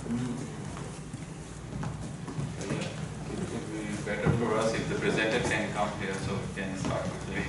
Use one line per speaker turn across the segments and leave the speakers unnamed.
It would be better for us if the presenter can come here so we can start quickly.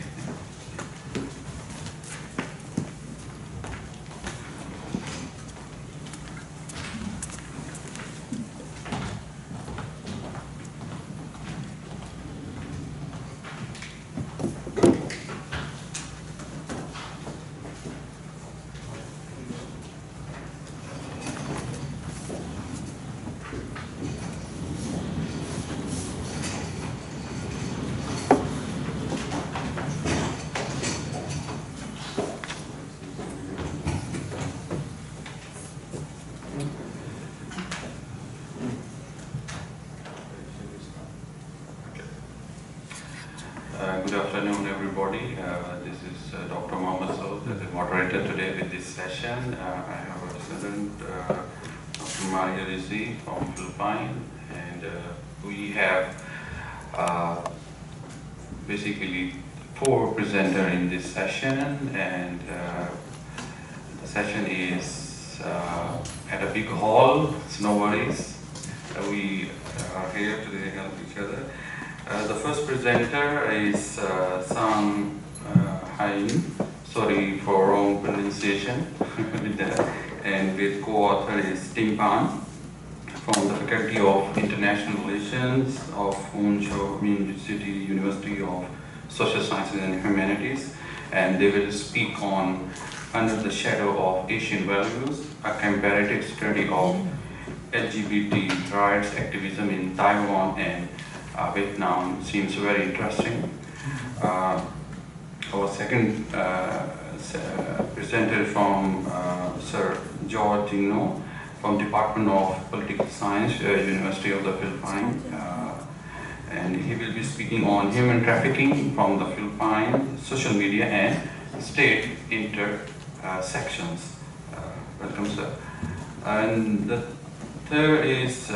Good afternoon, everybody. This is Dr. Mohammed Saud, the moderator today with this session. I have a student, Dr. Maria Rizzi from Philippines, and we have basically 4 presenters in this session, and the session is at a big hall. It's no worries. We are here to help each other. The first presenter is Sang Hain, sorry for wrong pronunciation, with that. And with co-author is Tim Pan from the Faculty of International Relations of Wenzao University of Social Sciences and Humanities, and they will speak on Under the Shadow of Asian Values, a comparative study of LGBT rights activism in Taiwan and Vietnam. Seems very interesting. Our second presenter from Sir George Dino from Department of Political Science, University of the Philippines, and he will be speaking on human trafficking from the Philippines, social media and state intersections. Welcome, sir. And the third is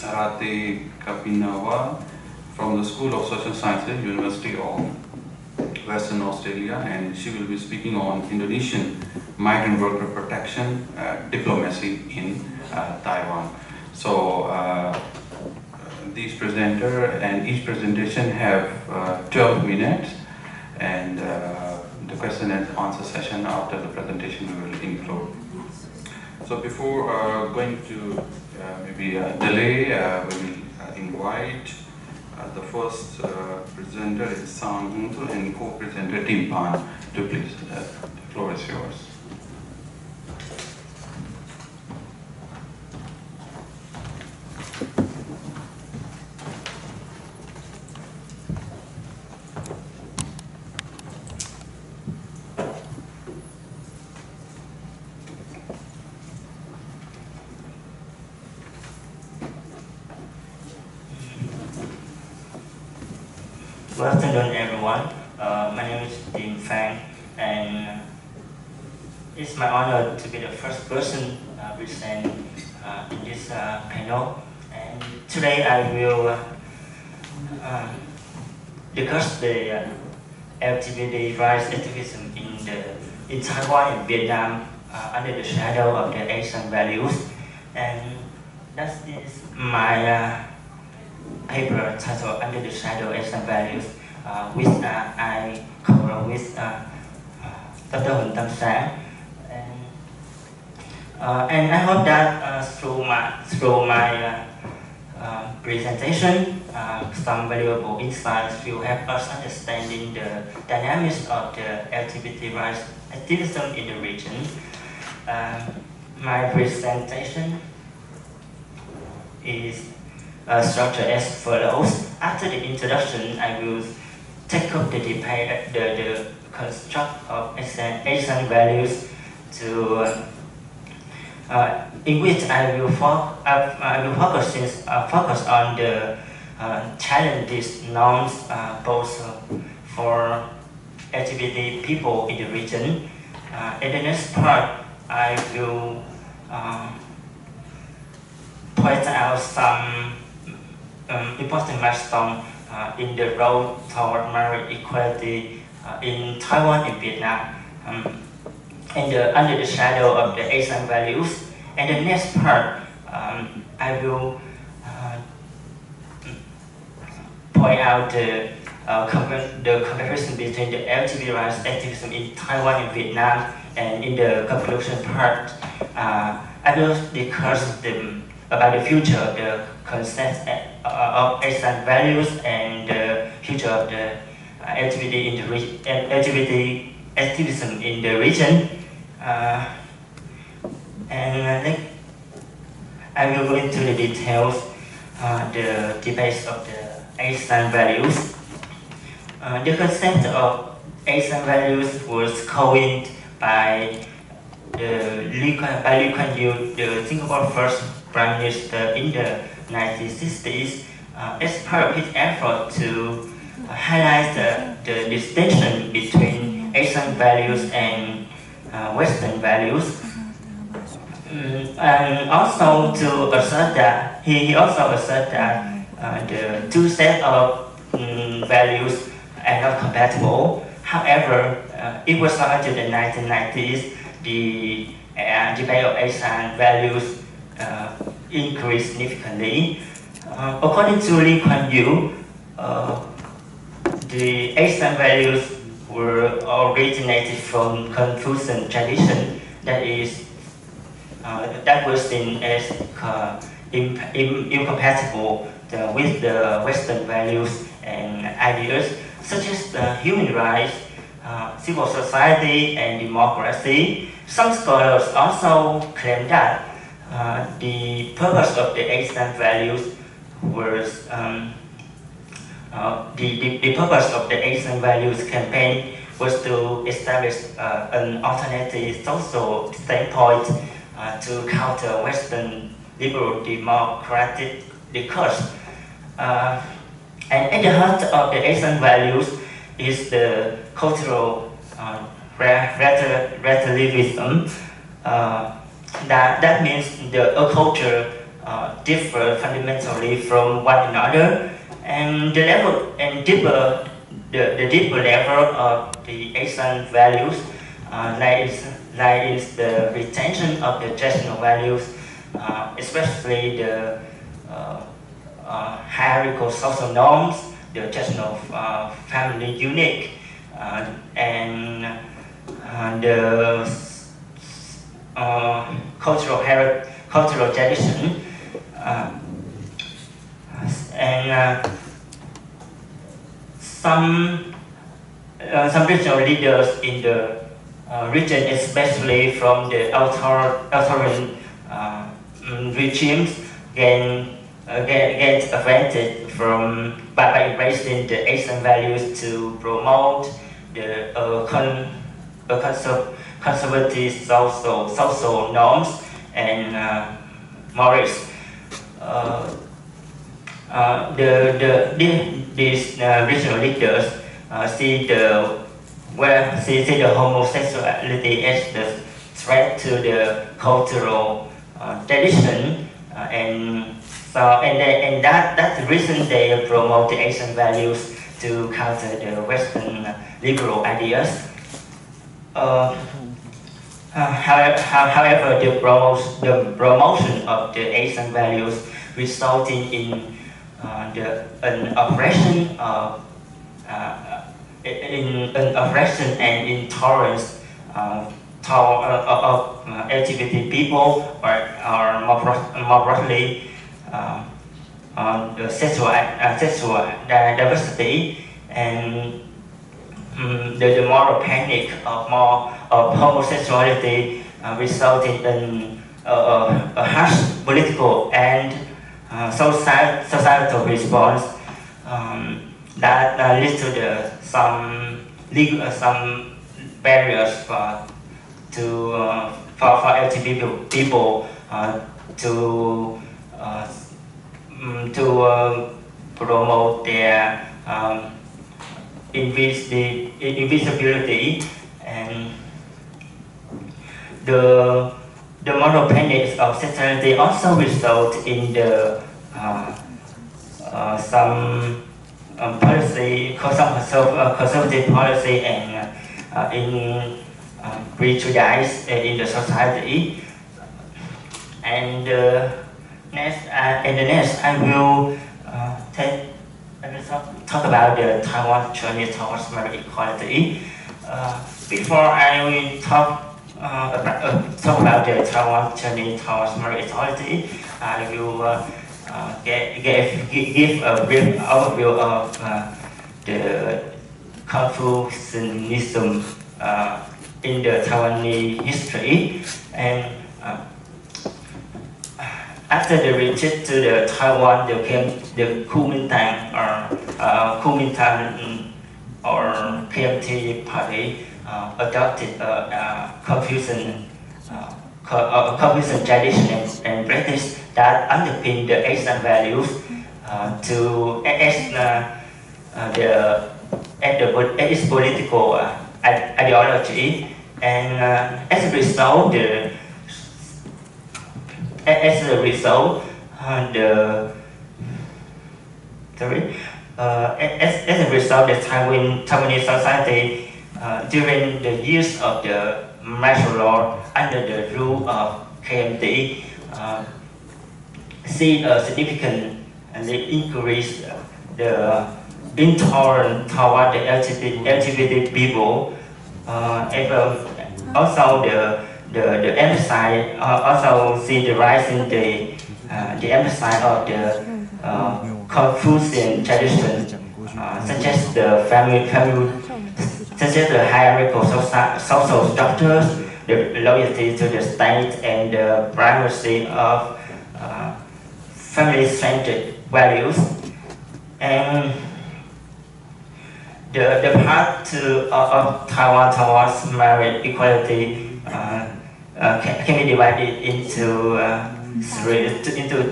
Rati Kapinawa from the School of Social Sciences, University of Western Australia, and she will be speaking on Indonesian migrant worker protection diplomacy in Taiwan. So these presenters and each presentation have 12 minutes, and the question and answer session after the presentation we will include. So before going to maybe delay, we will invite the first presenter is Sang Huntul and co-presenter Tim Pan to please. The floor is yours.
Good afternoon, everyone. My name is Tim Fang, and it's my honor to be the first person present in this panel. And today I will discuss the LGBT rights activism in Taiwan and Vietnam under the shadow of the Asian values. And that is my paper titled Under the Shadow of Asian Values, which I cover with Dr. Huỳnh Tâm Sáng. And I hope that through my presentation, some valuable insights will help us understanding the dynamics of the LGBT rights activism in the region. My presentation is structured as follows. After the introduction, I will take up the construct of Asian values in which I will focus on the challenges, norms, both for LGBT people in the region. In the next part, I will point out some important milestone in the road toward marriage equality in Taiwan and Vietnam, under the shadow of the Asian values. And the next part, I will point out the comparison between the LGBT rights activism in Taiwan and Vietnam, and in the conclusion part, I will discuss about the future of the concept of ASEAN values and the future of the LGBT activism in the region. And I will go into the details, the debates of the ASEAN values. The concept of ASEAN values was coined by Lee Kuan Yew, the Singapore first Prime Minister in the 1960s, as part of his effort to highlight the distinction between ASEAN values and Western values. And also to assert that, he also asserted that the two sets of values are not compatible. However, it was not until the 1990s the debate of ASEAN values increased significantly. According to Lee Kuan Yew, the ASEAN values were originated from Confucian tradition that was seen as incompatible with the Western values and ideas such as human rights, civil society, and democracy. Some scholars also claim that the purpose of the ASEAN values was the purpose of the ASEAN values campaign was to establish an alternative social standpoint to counter Western liberal democratic discourse. And at the heart of the ASEAN values is the cultural relativism. That means a culture differ fundamentally from one another, and the deeper level of the ASEAN values lies the retention of the traditional values, especially the hierarchical social norms, the traditional family unit, and the cultural tradition, and some regional leaders in the region, especially from the authoritarian regimes, gain advantage by embracing the ASEAN values to promote the conservative social norms and morals. These regional leaders see the homosexuality as the threat to the cultural tradition, and that's the reason they promote the ASEAN values to counter the Western liberal ideas. However, the promotion of the ASEAN values resulting in an oppression and intolerance of LGBT people, or more broadly, the sexual diversity, and the moral panic of homosexuality, resulting in a harsh political and societal response that leads to some barriers for LGBT people to promote their invisibility, and the moral panics of sexuality also result in the some conservative policy and in prejudice in the society. And next, I will talk about the Taiwan journey towards marriage equality. Before I will talk about the Taiwan journey towards marriage equality, I will give a brief overview of the Confucianism in the Taiwanese history. And after the retreat to the Taiwan, there came the Kuomintang or KMT party adopted Confucian tradition and practice that underpin the Asian values its political ideology, and as a result, the Taiwanese society during the years of the martial law under the rule of KMT see a significant increase the intolerance toward the LGBT people, and also the emphasis, also see the rise in the emphasis of the Confucian tradition, such as the such as the hierarchical social structures, the loyalty to the state, and the primacy of family-centered values. And the path of Taiwan towards marriage equality can be divided into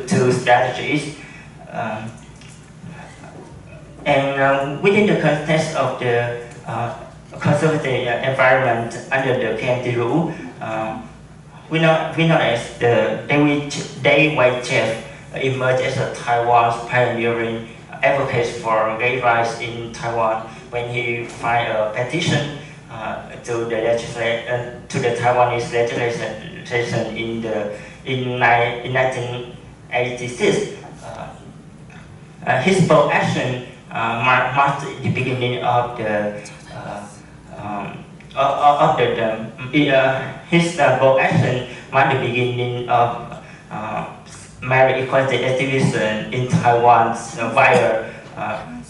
two strategies. Within the context of the conservative environment under the KMT rule, we notice the Dai Wei-chef emerged as a Taiwan's pioneering advocate for gay rights in Taiwan when he filed a petition to the Taiwanese legislation in 1986. His bold action marked the beginning of his bold action marked the beginning of marriage equality activism in Taiwan via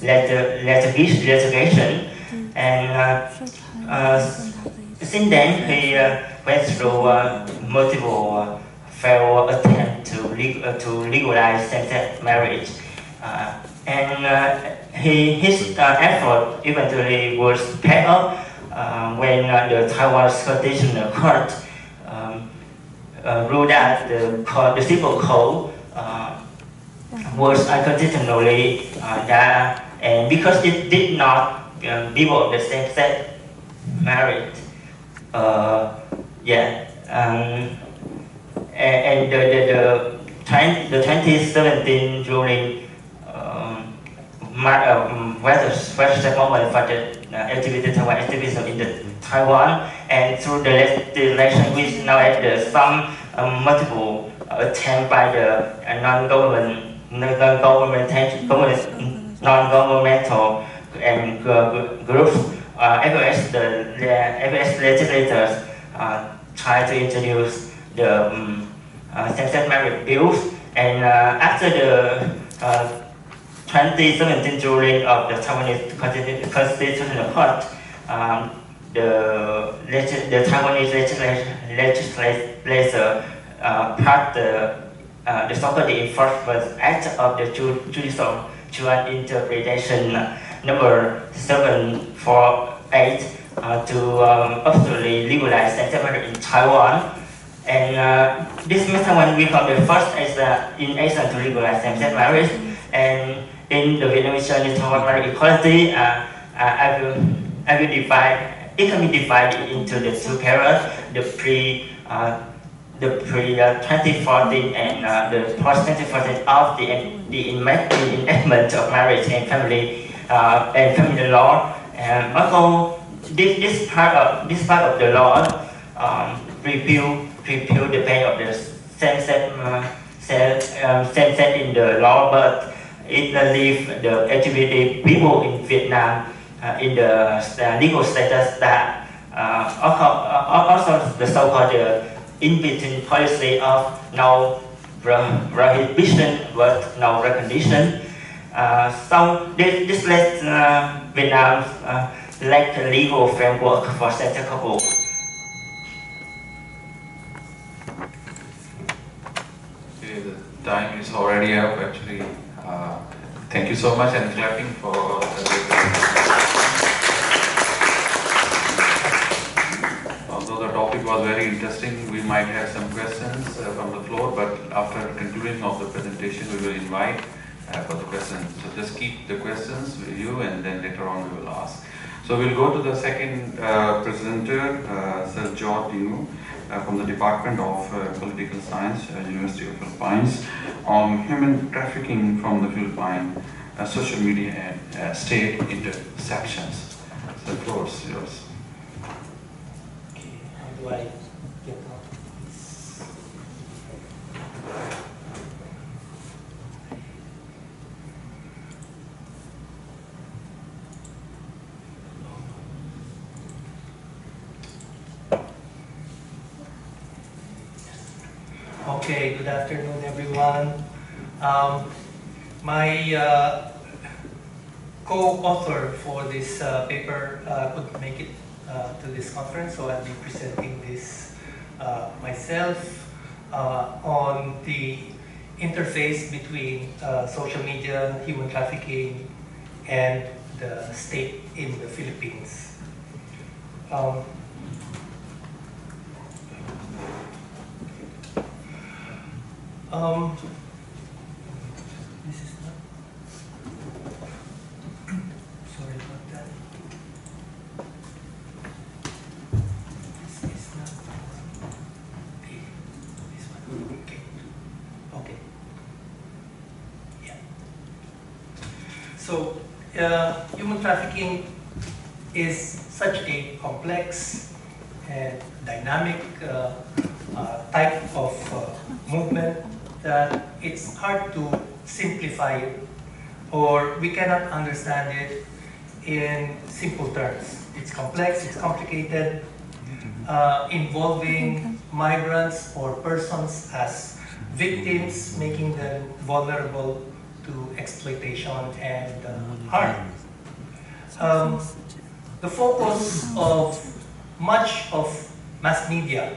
litigation, and since then he went through multiple failed attempts to legalize same-sex marriage, and his effort eventually was paid off when the Taiwan Constitutional Court ruled that the civil code was unconstitutionally and because it did not devote the same-sex marriage. And the 2017 ruling was a moment for the LGBT Taiwan activism in Taiwan, and through the legislation, which now has some multiple attempts by the non-governmental and groups, as legislators try to introduce the same-sex marriage bills, and after the 2017 ruling of the Taiwanese Constitutional Court, the Taiwanese legislature passed the so-called Enforcement Act of the Judicial Joint Interpretation number 748 to officially legalize same-sex marriage in Taiwan. And this makes Taiwan become the first in Asia to legalize same-sex marriage. And in the Vietnamese journey toward marriage equality, I will divide. It can be divided into the two periods: the pre 2014 and the post 2014 of the enactment of marriage and family law. And also, this part of the law repeal the ban of the same-sex in the law, but it leaves the LGBT people in Vietnam in the legal status that also the so-called in-between policy of no prohibition but no recognition. So this lets Vietnam lack a legal framework for same-sex couples.
The time is already up actually. Thank you so much and clapping for although the topic was very interesting, we might have some questions from the floor, but after conclusion of the presentation we will invite for the questions. So just keep the questions with you and then later on we will ask. So we'll go to the second presenter, Sir George Dinu, from the Department of Political Science, University of Philippines, on human trafficking from the Philippines, social media and state intersections. So the floor is yours.
Okay, how do I get out of this? Okay, good afternoon, everyone. My co-author for this paper couldn't make it to this conference, so I'll be presenting this myself on the interface between social media, human trafficking, and the state in the Philippines. This is not. Sorry about that. This is not. Okay. This one. Okay. Okay. Yeah. So, human trafficking is such a complex and dynamic type of movement that it's hard to simplify it, or we cannot understand it in simple terms. It's complex, it's complicated, involving migrants or persons as victims, making them vulnerable to exploitation and harm. The focus of much of mass media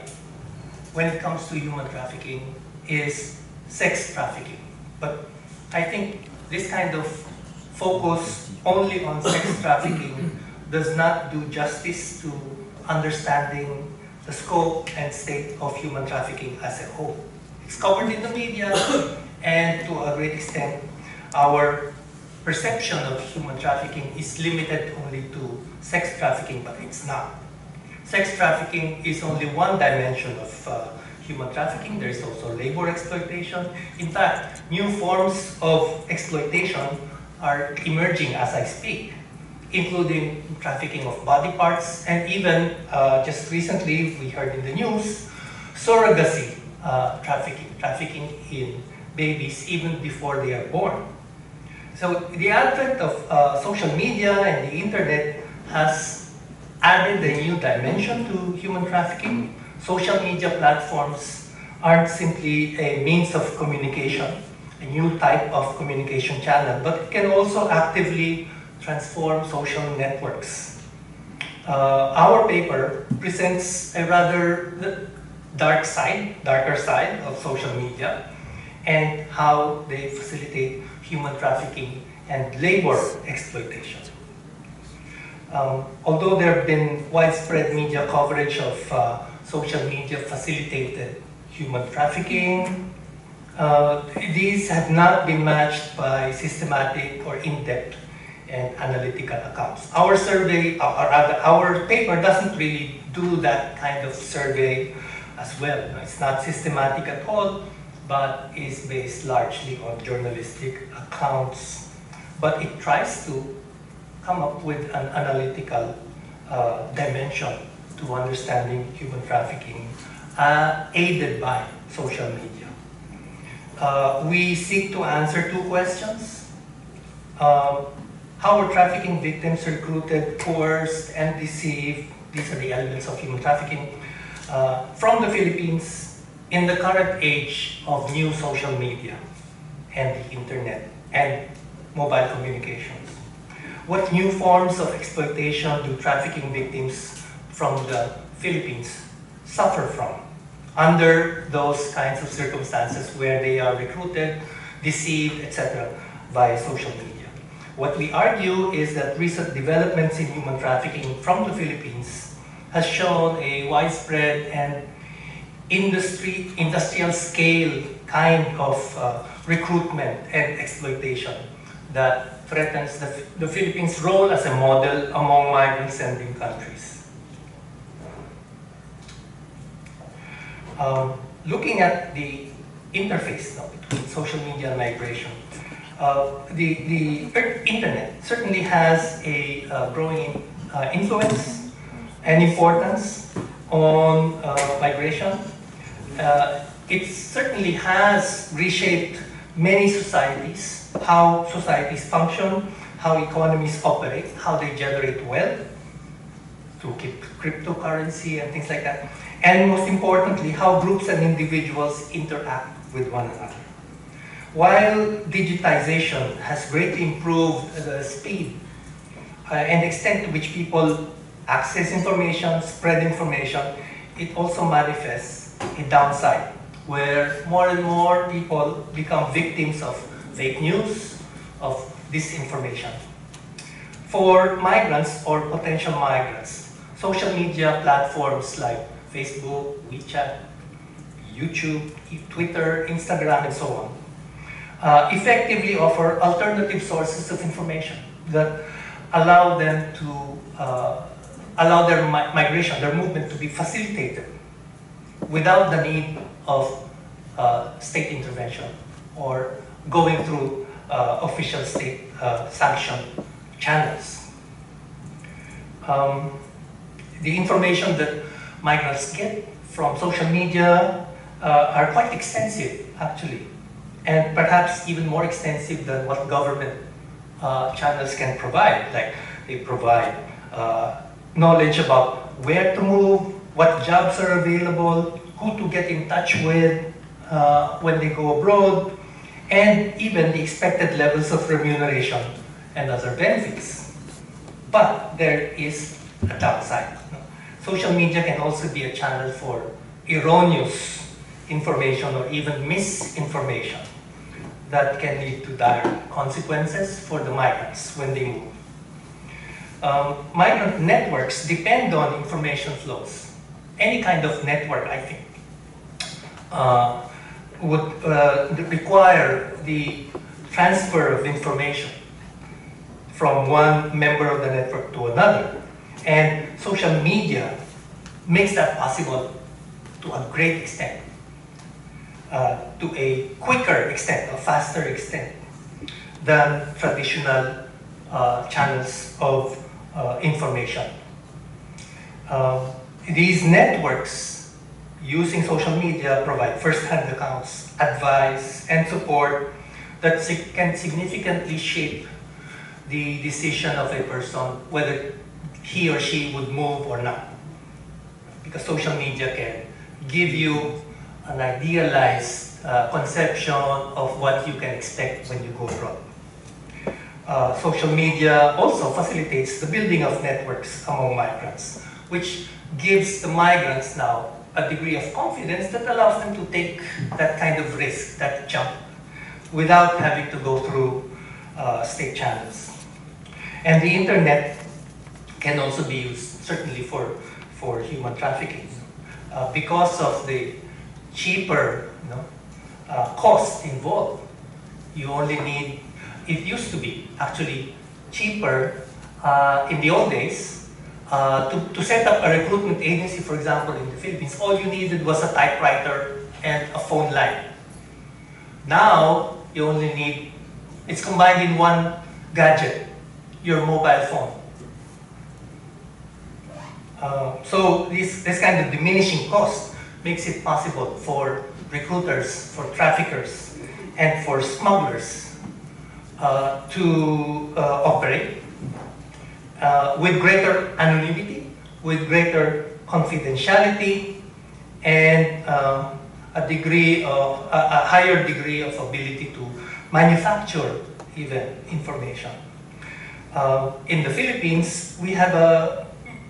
when it comes to human trafficking is sex trafficking. But I think this kind of focus only on sex trafficking does not do justice to understanding the scope and state of human trafficking as a whole. It's covered in the media, and to a great extent, our perception of human trafficking is limited only to sex trafficking, but it's not. Sex trafficking is only one dimension of human trafficking. There is also labor exploitation. In fact, new forms of exploitation are emerging as I speak, including trafficking of body parts, and even just recently we heard in the news, surrogacy trafficking in babies even before they are born. So the advent of social media and the internet has added a new dimension to human trafficking. Social media platforms aren't simply a means of communication, a new type of communication channel, but can also actively transform social networks. Our paper presents a rather darker side of social media and how they facilitate human trafficking and labor exploitation. Although there have been widespread media coverage of social media facilitated human trafficking, these have not been matched by systematic or in-depth and analytical accounts. Our survey, or rather our paper doesn't really do that kind of survey as well. It's not systematic at all, but is based largely on journalistic accounts. But it tries to come up with an analytical dimension to understanding human trafficking, aided by social media. We seek to answer two questions. How were trafficking victims recruited, coerced, and deceived? These are the elements of human trafficking from the Philippines in the current age of new social media and the internet and mobile communications. What new forms of exploitation do trafficking victims from the Philippines suffer from under those kinds of circumstances where they are recruited, deceived, etc. via social media? What we argue is that recent developments in human trafficking from the Philippines has shown a widespread and industrial scale kind of recruitment and exploitation that threatens the Philippines' role as a model among migrant-sending countries. Looking at the interface between social media and migration, the internet certainly has a growing influence and importance on migration. It certainly has reshaped many societies, how societies function, how economies operate, how they generate wealth through cryptocurrency and things like that. And most importantly, how groups and individuals interact with one another. While digitization has greatly improved the speed and extent to which people access information, spread information, it also manifests a downside where more and more people become victims of fake news, of disinformation. For migrants or potential migrants, social media platforms like Facebook, WeChat, YouTube, Twitter, Instagram, and so on, effectively offer alternative sources of information that allow them to allow their migration, their movement to be facilitated without the need of state intervention or going through official state sanctioned channels. The information that migrants get from social media are quite extensive, actually, and perhaps even more extensive than what government channels can provide. Like they provide knowledge about where to move, what jobs are available, who to get in touch with when they go abroad, and even the expected levels of remuneration and other benefits. But there is a downside. Social media can also be a channel for erroneous information or even misinformation that can lead to dire consequences for the migrants when they move. Migrant networks depend on information flows. Any kind of network, I think, would require the transfer of information from one member of the network to another. And social media makes that possible to a great extent, to a quicker extent, a faster extent than traditional channels of information. These networks using social media provide first-hand accounts, advice, and support that can significantly shape the decision of a person whether he or she would move or not. Because social media can give you an idealized conception of what you can expect when you go abroad. Social media also facilitates the building of networks among migrants, which gives the migrants now a degree of confidence that allows them to take that kind of risk, that jump, without having to go through state channels. And the internet can also be used, certainly for human trafficking. Because of the cheaper cost involved, you only need, it used to be actually cheaper in the old days to set up a recruitment agency, for example, in the Philippines. All you needed was a typewriter and a phone line. Now, you only need, it's combined in one gadget, your mobile phone. So this kind of diminishing cost makes it possible for recruiters, for traffickers, and for smugglers to operate with greater anonymity, with greater confidentiality, and a higher degree of ability to manufacture even information. In the Philippines, we have a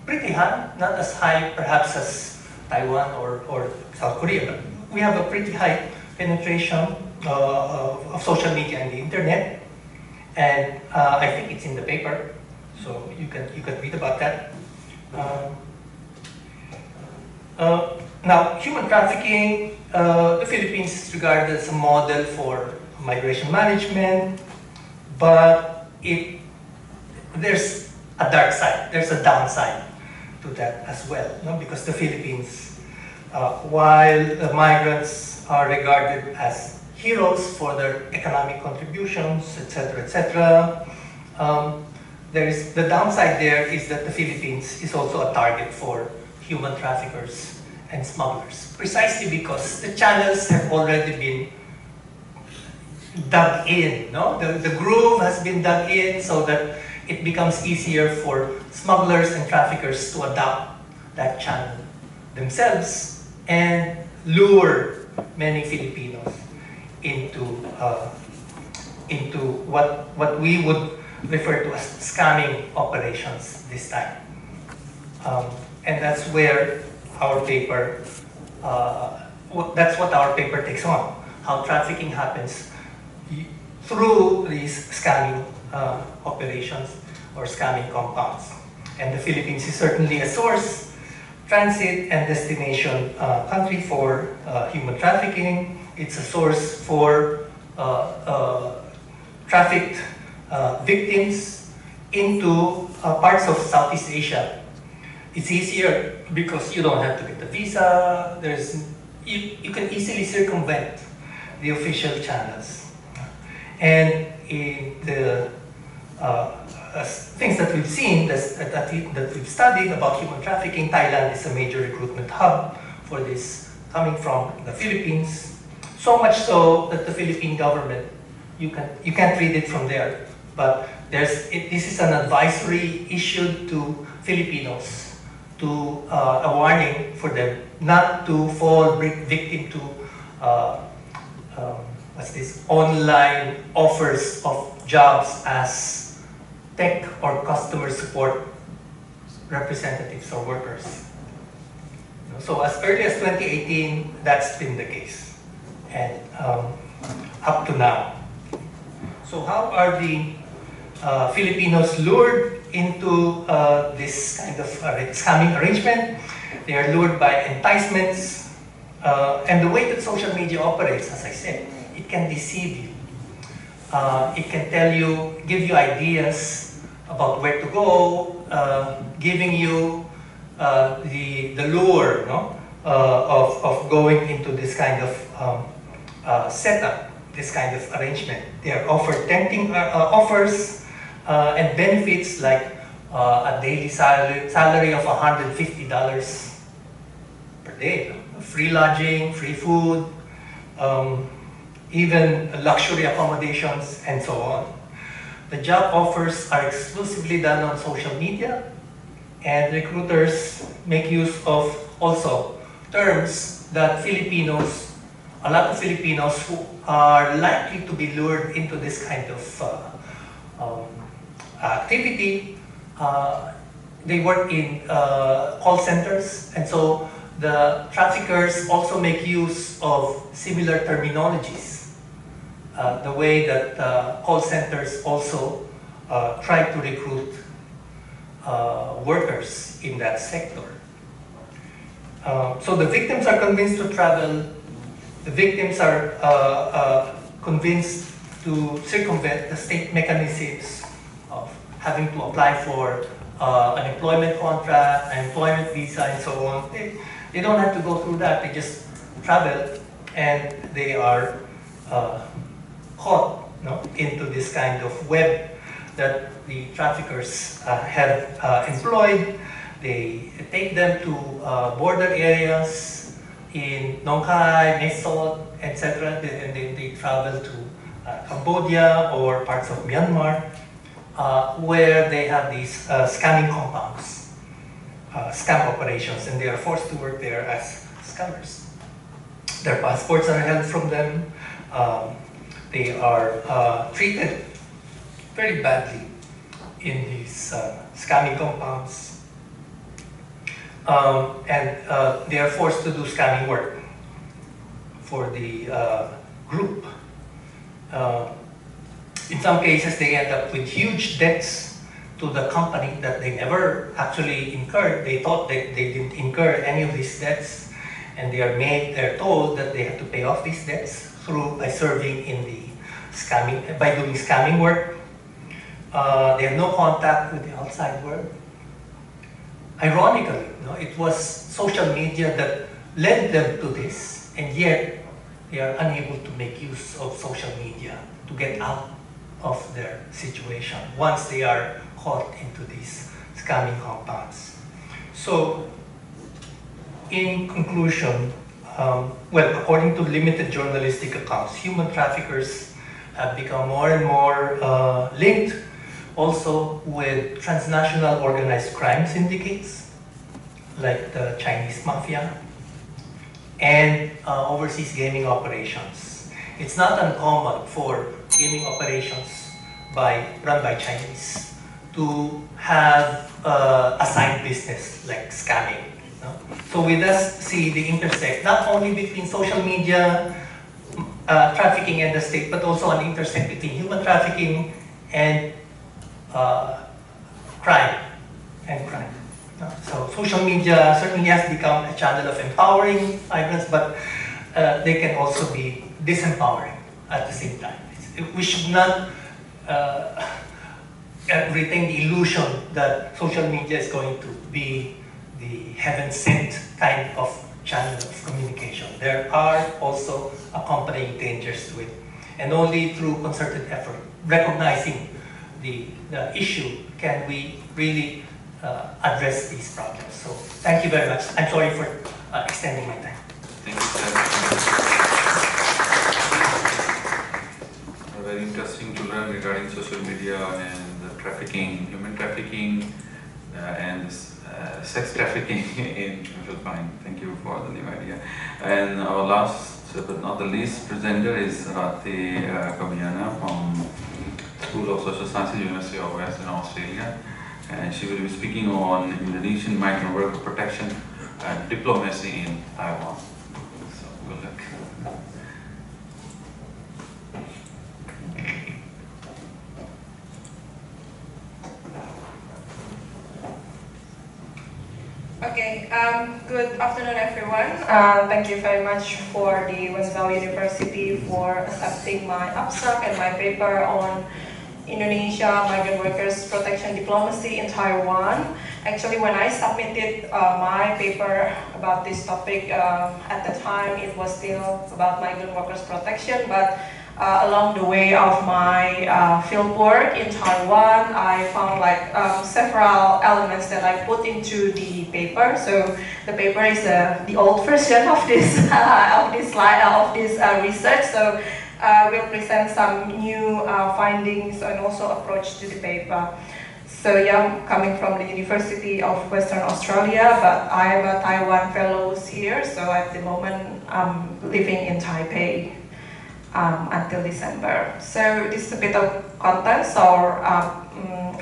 pretty high, not as high perhaps as Taiwan or South Korea, but we have a pretty high penetration of social media and the internet. And I think it's in the paper, so you can read about that. Now, human trafficking, the Philippines is regarded as a model for migration management, but there's a dark side, there's a downside to that as well, because the Philippines, while the migrants are regarded as heroes for their economic contributions, etc., the downside there is that the Philippines is also a target for human traffickers and smugglers, precisely because the channels have already been dug in. The groove has been dug in so that it becomes easier for smugglers and traffickers to adopt that channel themselves and lure many Filipinos into what we would refer to as scamming operations this time. And that's where our paper, that's what our paper takes on, how trafficking happens through these scamming operations or scamming compounds. And the Philippines is certainly a source, transit, and destination country for human trafficking. It's a source for trafficked victims into parts of Southeast Asia. It's easier because you don't have to get a visa. You can easily circumvent the official channels. And in the things that we've seen, that we've studied about human trafficking, Thailand is a major recruitment hub for this, coming from the Philippines. So much so that the Philippine government, you can't read it from there, but this is an advisory issued to Filipinos, to a warning for them not to fall victim to online offers of jobs as tech or customer support representatives or workers. So as early as 2018, that's been the case, and up to now. So how are the Filipinos lured into this kind of scamming arrangement? They are lured by enticements, and the way that social media operates, as I said, it can deceive you. It can give you ideas about where to go, giving you the lure of going into this kind of setup, this kind of arrangement. They are offered tempting offers and benefits like a daily salary of $150 per day, free lodging, free food, even luxury accommodations, and so on. The job offers are exclusively done on social media, and recruiters make use of also terms that a lot of Filipinos who are likely to be lured into this kind of activity, they work in call centers, and so the traffickers also make use of similar terminologies. The way that call centers also try to recruit workers in that sector. So the victims are convinced to travel. The victims are convinced to circumvent the state mechanisms of having to apply for an employment contract, an employment visa, and so on. They don't have to go through that. They just travel, and they are caught into this kind of web that the traffickers have employed. They take them to border areas in Nong Khai, Mae Sot, etc. And then they travel to Cambodia or parts of Myanmar, where they have these scamming compounds, scam operations, and they are forced to work there as scammers. Their passports are held from them. They are treated very badly in these scamming compounds. And they are forced to do scamming work for the group. In some cases, they end up with huge debts to the company that they never actually incurred. They thought that they didn't incur any of these debts, and they're told that they have to pay off these debts by serving in the scamming, by doing scamming work. They have no contact with the outside world. Ironically, it was social media that led them to this, and yet they are unable to make use of social media to get out of their situation once they are caught into these scamming compounds. So, in conclusion, well, according to limited journalistic accounts, human traffickers have become more and more linked also with transnational organized crime syndicates, like the Chinese mafia, and overseas gaming operations. It's not uncommon for gaming operations run by Chinese to have a side business like scamming. So we thus see the intersect not only between social media trafficking and the state, but also an intersect between human trafficking and crime. So social media certainly has become a channel of empowering migrants, but they can also be disempowering at the same time. We should not retain the illusion that social media is going to be the heaven-sent kind of channel of communication. There are also accompanying dangers to it, and only through concerted effort, recognizing the issue, can we really address these problems. So thank you very much. I'm sorry for extending my time.
Thank you, sir. Very interesting to learn regarding social media and the trafficking, human trafficking, and sex trafficking in Philippines. Thank you for the new idea. And our last, but not the least, presenter is Rati Kabiana from School of Social Sciences, University of Western Australia. And she will be speaking on Indonesian migrant worker protection and diplomacy in Taiwan. So good luck.
Okay, good afternoon everyone. Thank you very much for the Wenzao University for accepting my abstract and my paper on Indonesia migrant workers protection diplomacy in Taiwan. Actually, when I submitted my paper about this topic, at the time it was still about migrant workers protection, but along the way of my field work in Taiwan, I found like several elements that I put into the paper. So the paper is the old version of this research. So we'll present some new findings and also approach to the paper. So yeah, I'm coming from the University of Western Australia, but I am a Taiwan fellow here. So at the moment, I'm living in Taipei until December. So this is a bit of content. So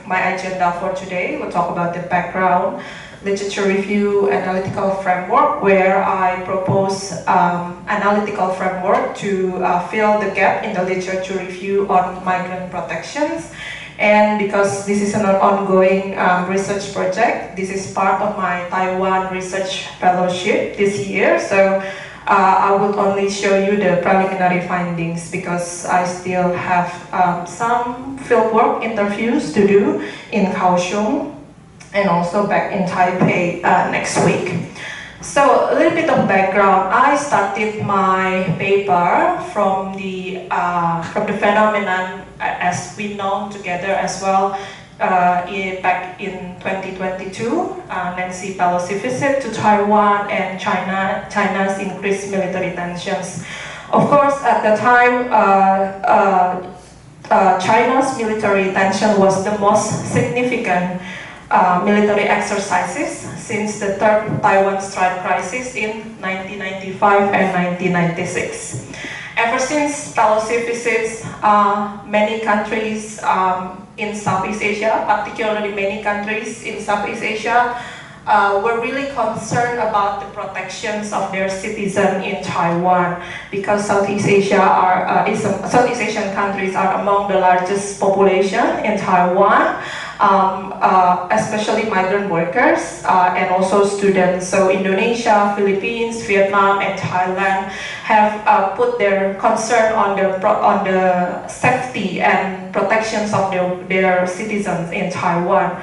my agenda for today, we'll talk about the background, literature review, analytical framework, where I propose analytical framework to fill the gap in the literature review on migrant protections. And because this is an ongoing research project, this is part of my Taiwan research fellowship this year. So I will only show you the preliminary findings because I still have some fieldwork interviews to do in Kaohsiung and also back in Taipei next week. So a little bit of background. I started my paper from the phenomenon as we know together as well, back in 2022, Nancy Pelosi visit to Taiwan and China's increased military tensions. Of course, at the time, China's military tension was the most significant military exercises since the Third Taiwan Strait Crisis in 1995 and 1996. Ever since Pelosi visits many countries in Southeast Asia, particularly many countries in Southeast Asia, were really concerned about the protections of their citizens in Taiwan, because Southeast Asian countries are among the largest population in Taiwan, especially migrant workers and also students. So Indonesia, Philippines, Vietnam, and Thailand have put their concern on the safety and protections of their citizens in Taiwan.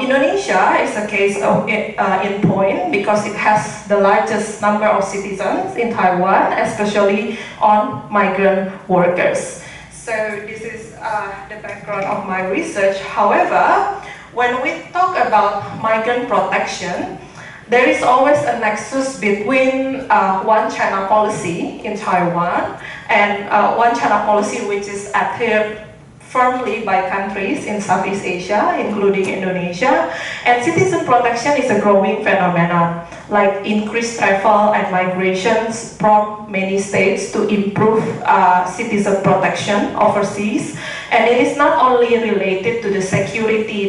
Indonesia is a case in point because it has the largest number of citizens in Taiwan, especially on migrant workers. So this is the background of my research. However, when we talk about migrant protection, there is always a nexus between One China policy in Taiwan and One China policy which is adhered firmly by countries in Southeast Asia, including Indonesia. And citizen protection is a growing phenomenon, like increased travel and migrations from many states to improve citizen protection overseas. And it is not only related to the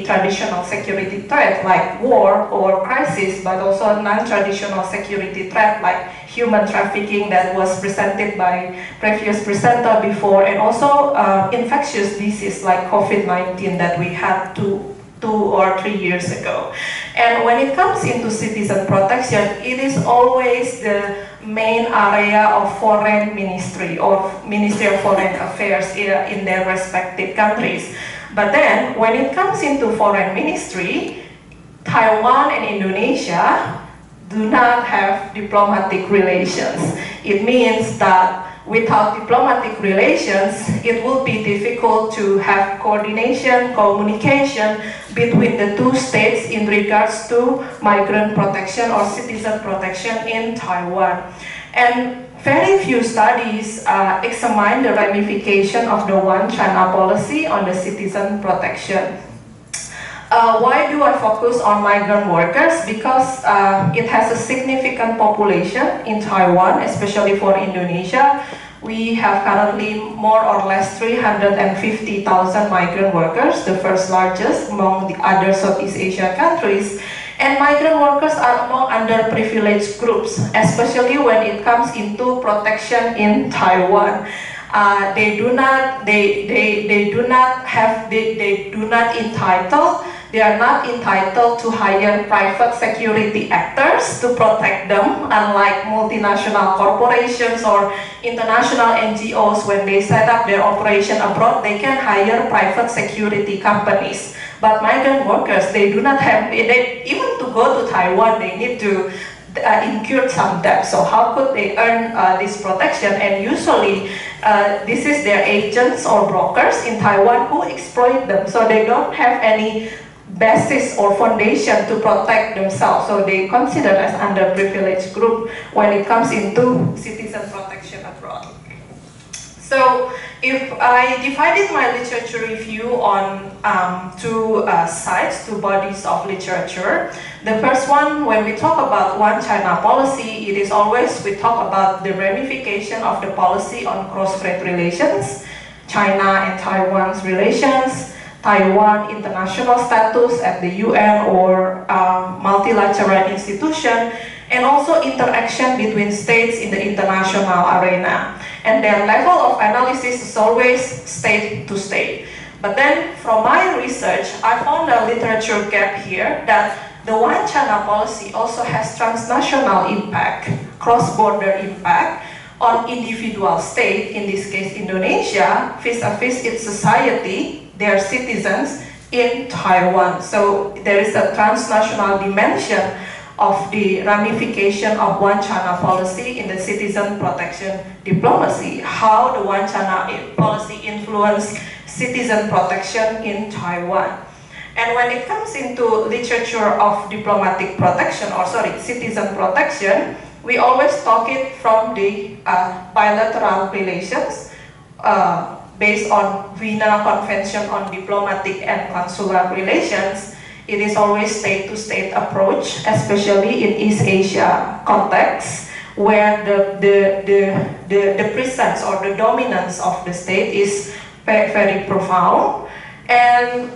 traditional security threat like war or crisis, but also non-traditional security threat like human trafficking that was presented by previous presenter before, and also infectious disease like COVID-19 that we had two or 3 years ago. And when it comes into citizen protection, it is always the main area of foreign ministry or Ministry of Foreign Affairs in their respective countries. But then, when it comes into foreign ministry, Taiwan and Indonesia do not have diplomatic relations. It means that without diplomatic relations, it will be difficult to have coordination, communication between the two states in regards to migrant protection or citizen protection in Taiwan. And very few studies examine the ramification of the One China policy on the citizen protection. Why do I focus on migrant workers? Because it has a significant population in Taiwan, especially for Indonesia. We have currently more or less 350,000 migrant workers, the first largest among the other Southeast Asian countries. And migrant workers are among underprivileged groups, especially when it comes into protection in Taiwan. They are not entitled to hire private security actors to protect them, unlike multinational corporations or international NGOs. When they set up their operation abroad, they can hire private security companies. But migrant workers, they do not have, even to go to Taiwan, they need to incur some debt. So how could they earn this protection? And usually this is their agents or brokers in Taiwan who exploit them. So they don't have any basis or foundation to protect themselves. So they consider as underprivileged group when it comes into citizen protection abroad. So if I divided my literature review on two sides, two bodies of literature. The first one, when we talk about One China policy, it is always we talk about the ramification of the policy on cross-strait relations, China and Taiwan's relations, Taiwan international status at the UN or multilateral institution, and also interaction between states in the international arena. And their level of analysis is always state to state. But then from my research, I found a literature gap here that the One China policy also has transnational impact, cross-border impact on individual state, in this case Indonesia, vis-a-vis its society, their citizens in Taiwan. So there is a transnational dimension of the ramification of One China policy in the citizen protection diplomacy, how the One China policy influenced citizen protection in Taiwan. And when it comes into literature of diplomatic protection, or sorry, citizen protection, we always talk it from the bilateral relations based on Vienna Convention on Diplomatic and Consular Relations. It is always state-to-state approach, especially in East Asia context, where the presence or the dominance of the state is very, very profound. And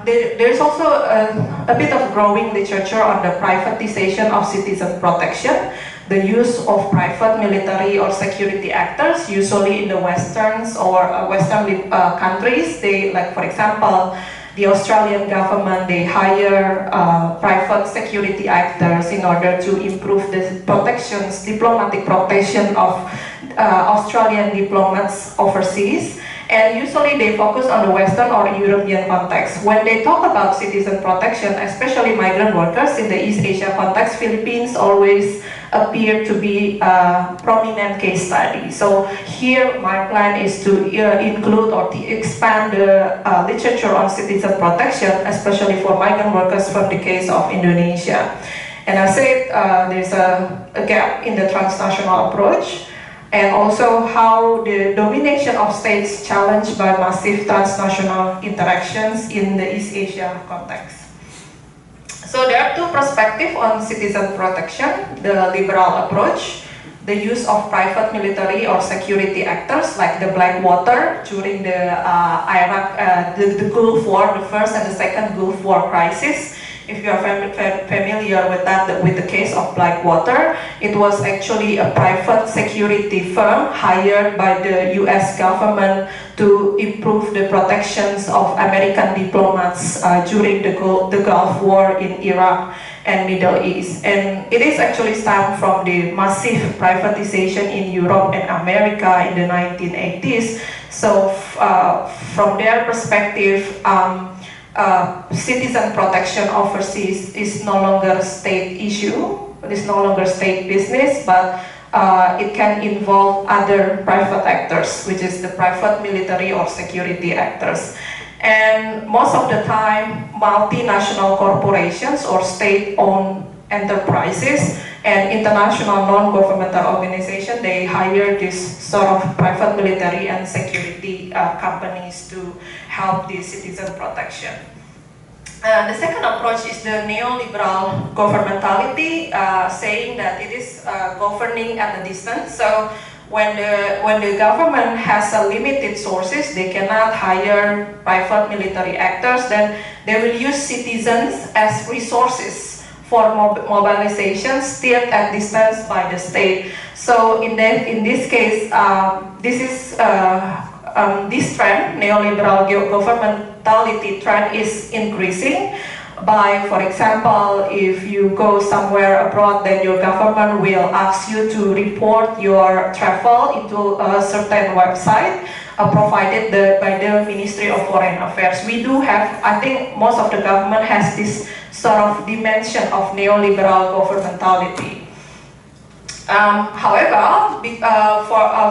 there's also a bit of growing literature on the privatization of citizen protection, the use of private military or security actors, usually in the Westerns or Western countries. They, like for example, the Australian government, they hire private security actors in order to improve the protections, diplomatic protection of Australian diplomats overseas. And usually they focus on the Western or European context. When they talk about citizen protection, especially migrant workers in the East Asia context, Philippines always appear to be a prominent case study. So here my plan is to include or to expand the literature on citizen protection, especially for migrant workers from the case of Indonesia. And I said there's a gap in the transnational approach, and also how the domination of states challenged by massive transnational interactions in the East Asia context. So there are two perspectives on citizen protection: the liberal approach, the use of private military or security actors like the Blackwater during the Iraq, the Gulf War, the first and the second Gulf War crisis. If you are familiar with that, with the case of Blackwater, it was actually a private security firm hired by the US government to improve the protections of American diplomats during the Gulf War in Iraq and Middle East. And it is actually stemmed from the massive privatization in Europe and America in the 1980s. So from their perspective, citizen protection overseas is no longer a state issue, it is no longer state business, but it can involve other private actors, which is the private military or security actors. And most of the time, multinational corporations or state-owned enterprises and international non-governmental organizations, they hire this sort of private military and security companies to help the citizen protection. The second approach is the neoliberal governmentality, saying that it is governing at a distance. So when the government has a limited sources, they cannot hire private military actors, then they will use citizens as resources for mobilization steered at distance by the state. So in this case, this trend, neoliberal governmentality trend, is increasing by, for example, if you go somewhere abroad, then your government will ask you to report your travel into a certain website provided by the Ministry of Foreign Affairs. We do have, I think most of the government has this sort of dimension of neoliberal governmentality. However,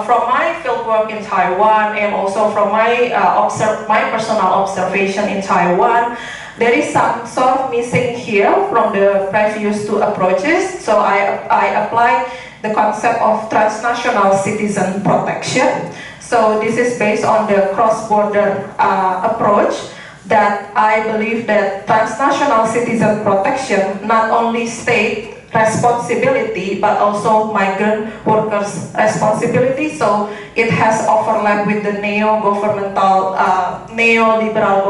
from my fieldwork in Taiwan and also from my personal observation in Taiwan, there is some sort of missing here from the previous two approaches. So I applied the concept of transnational citizen protection. So this is based on the cross-border approach, that I believe that transnational citizen protection not only state responsibility but also migrant workers' responsibility. So it has overlap with the neoliberal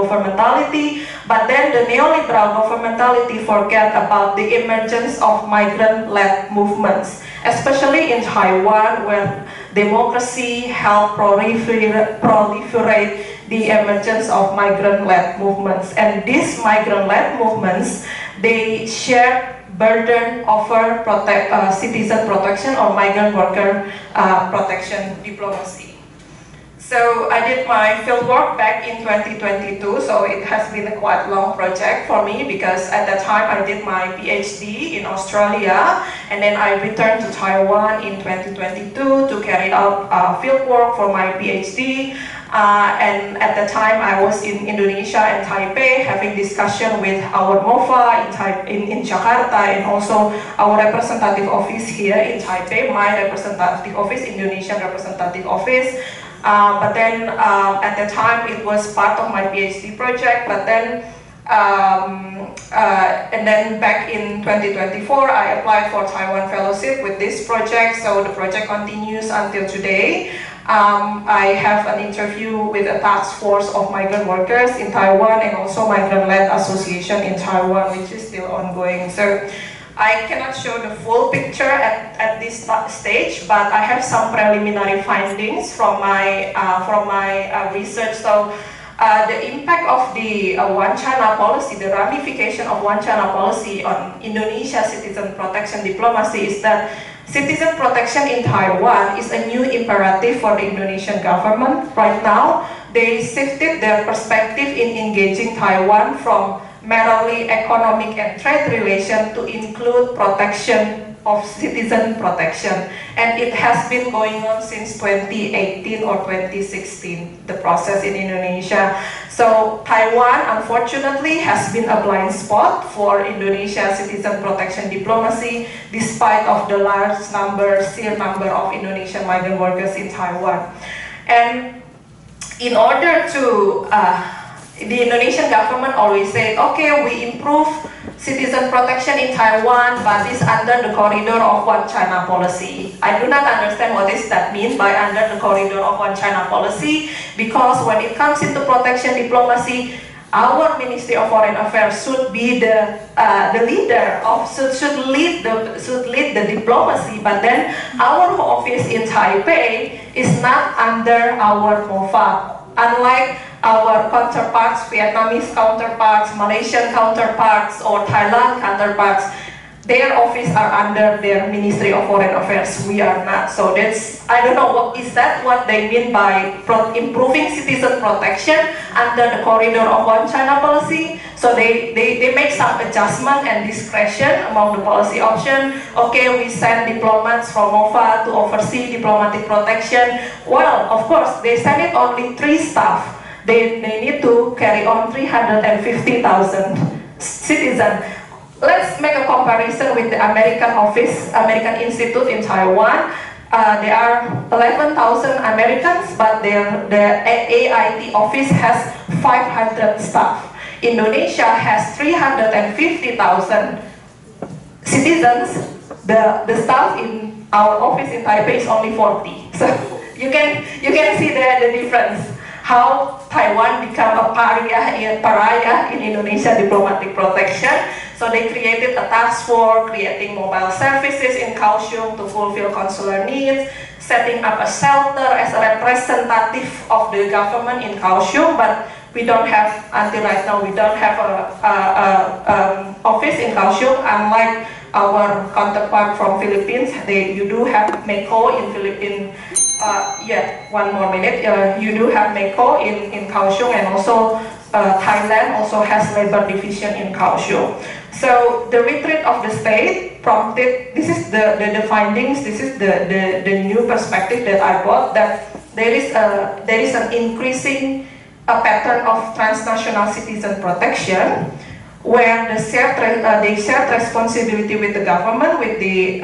governmentality. But then the neoliberal governmentality forget about the emergence of migrant-led movements, especially in Taiwan, where democracy helped proliferate the emergence of migrant-led movements. And these migrant-led movements, they share burden over citizen protection or migrant worker protection diplomacy. So I did my fieldwork back in 2022, so it has been a quite long project for me because at that time I did my PhD in Australia and then I returned to Taiwan in 2022 to carry out fieldwork for my PhD. And at the time I was in Indonesia and Taipei having discussion with our MOFA in Jakarta and also our representative office here in Taipei, my representative office, Indonesian representative office. But then at the time it was part of my PhD project, but then and then back in 2024 I applied for Taiwan Fellowship with this project, so the project continues until today. I have an interview with a task force of migrant workers in Taiwan and also migrant-led association in Taiwan, which is still ongoing. So I cannot show the full picture at this stage, but I have some preliminary findings from my research. So the impact of the One China policy, the ramification of One China policy on Indonesia citizen protection diplomacy is that citizen protection in Taiwan is a new imperative for the Indonesian government. Right now, they shifted their perspective in engaging Taiwan from merely economic and trade relation to include protection of citizen protection, and it has been going on since 2018 or 2016, the process in Indonesia. So Taiwan unfortunately has been a blind spot for Indonesia citizen protection diplomacy despite of the large sheer number of Indonesian migrant workers in Taiwan. And in order to the Indonesian government always said, okay, we improve citizen protection in Taiwan, but it's under the corridor of One China policy. I do not understand what does that mean by under the corridor of One China policy, because when it comes into protection diplomacy, our Ministry of Foreign Affairs should be the leader of should lead the diplomacy, but then our office in Taipei is not under our MOFA. Unlike our counterparts, Vietnamese counterparts, Malaysian counterparts, or Thailand counterparts, their office are under their Ministry of Foreign Affairs. We are not. So that's, I don't know, is that what they mean by improving citizen protection under the corridor of One China policy? So they make some adjustment and discretion among the policy option. Okay, we send diplomats from MOFA to oversee diplomatic protection. Well, of course, they send it only 3 staff. They need to carry on 350,000 citizens. Let's make a comparison with the American office, American Institute in Taiwan. There are 11,000 Americans, but the AIT office has 500 staff. Indonesia has 350,000 citizens. The staff in our office in Taipei is only 40. So you can see the difference. How Taiwan became a pariah in Indonesia diplomatic protection. So they created a task force, creating mobile services in Kaohsiung to fulfill consular needs, setting up a shelter as a representative of the government in Kaohsiung, but we don't have, until right now, we don't have a office in Kaohsiung, unlike our counterpart from Philippines. You do have MECO in Philippines. One more minute. You do have MECO in Kaohsiung, and also Thailand also has labor division in Kaohsiung. So the retreat of the state prompted, this is the findings, this is the new perspective that I got, that there is an increasing pattern of transnational citizen protection, where they shared responsibility with the government, with the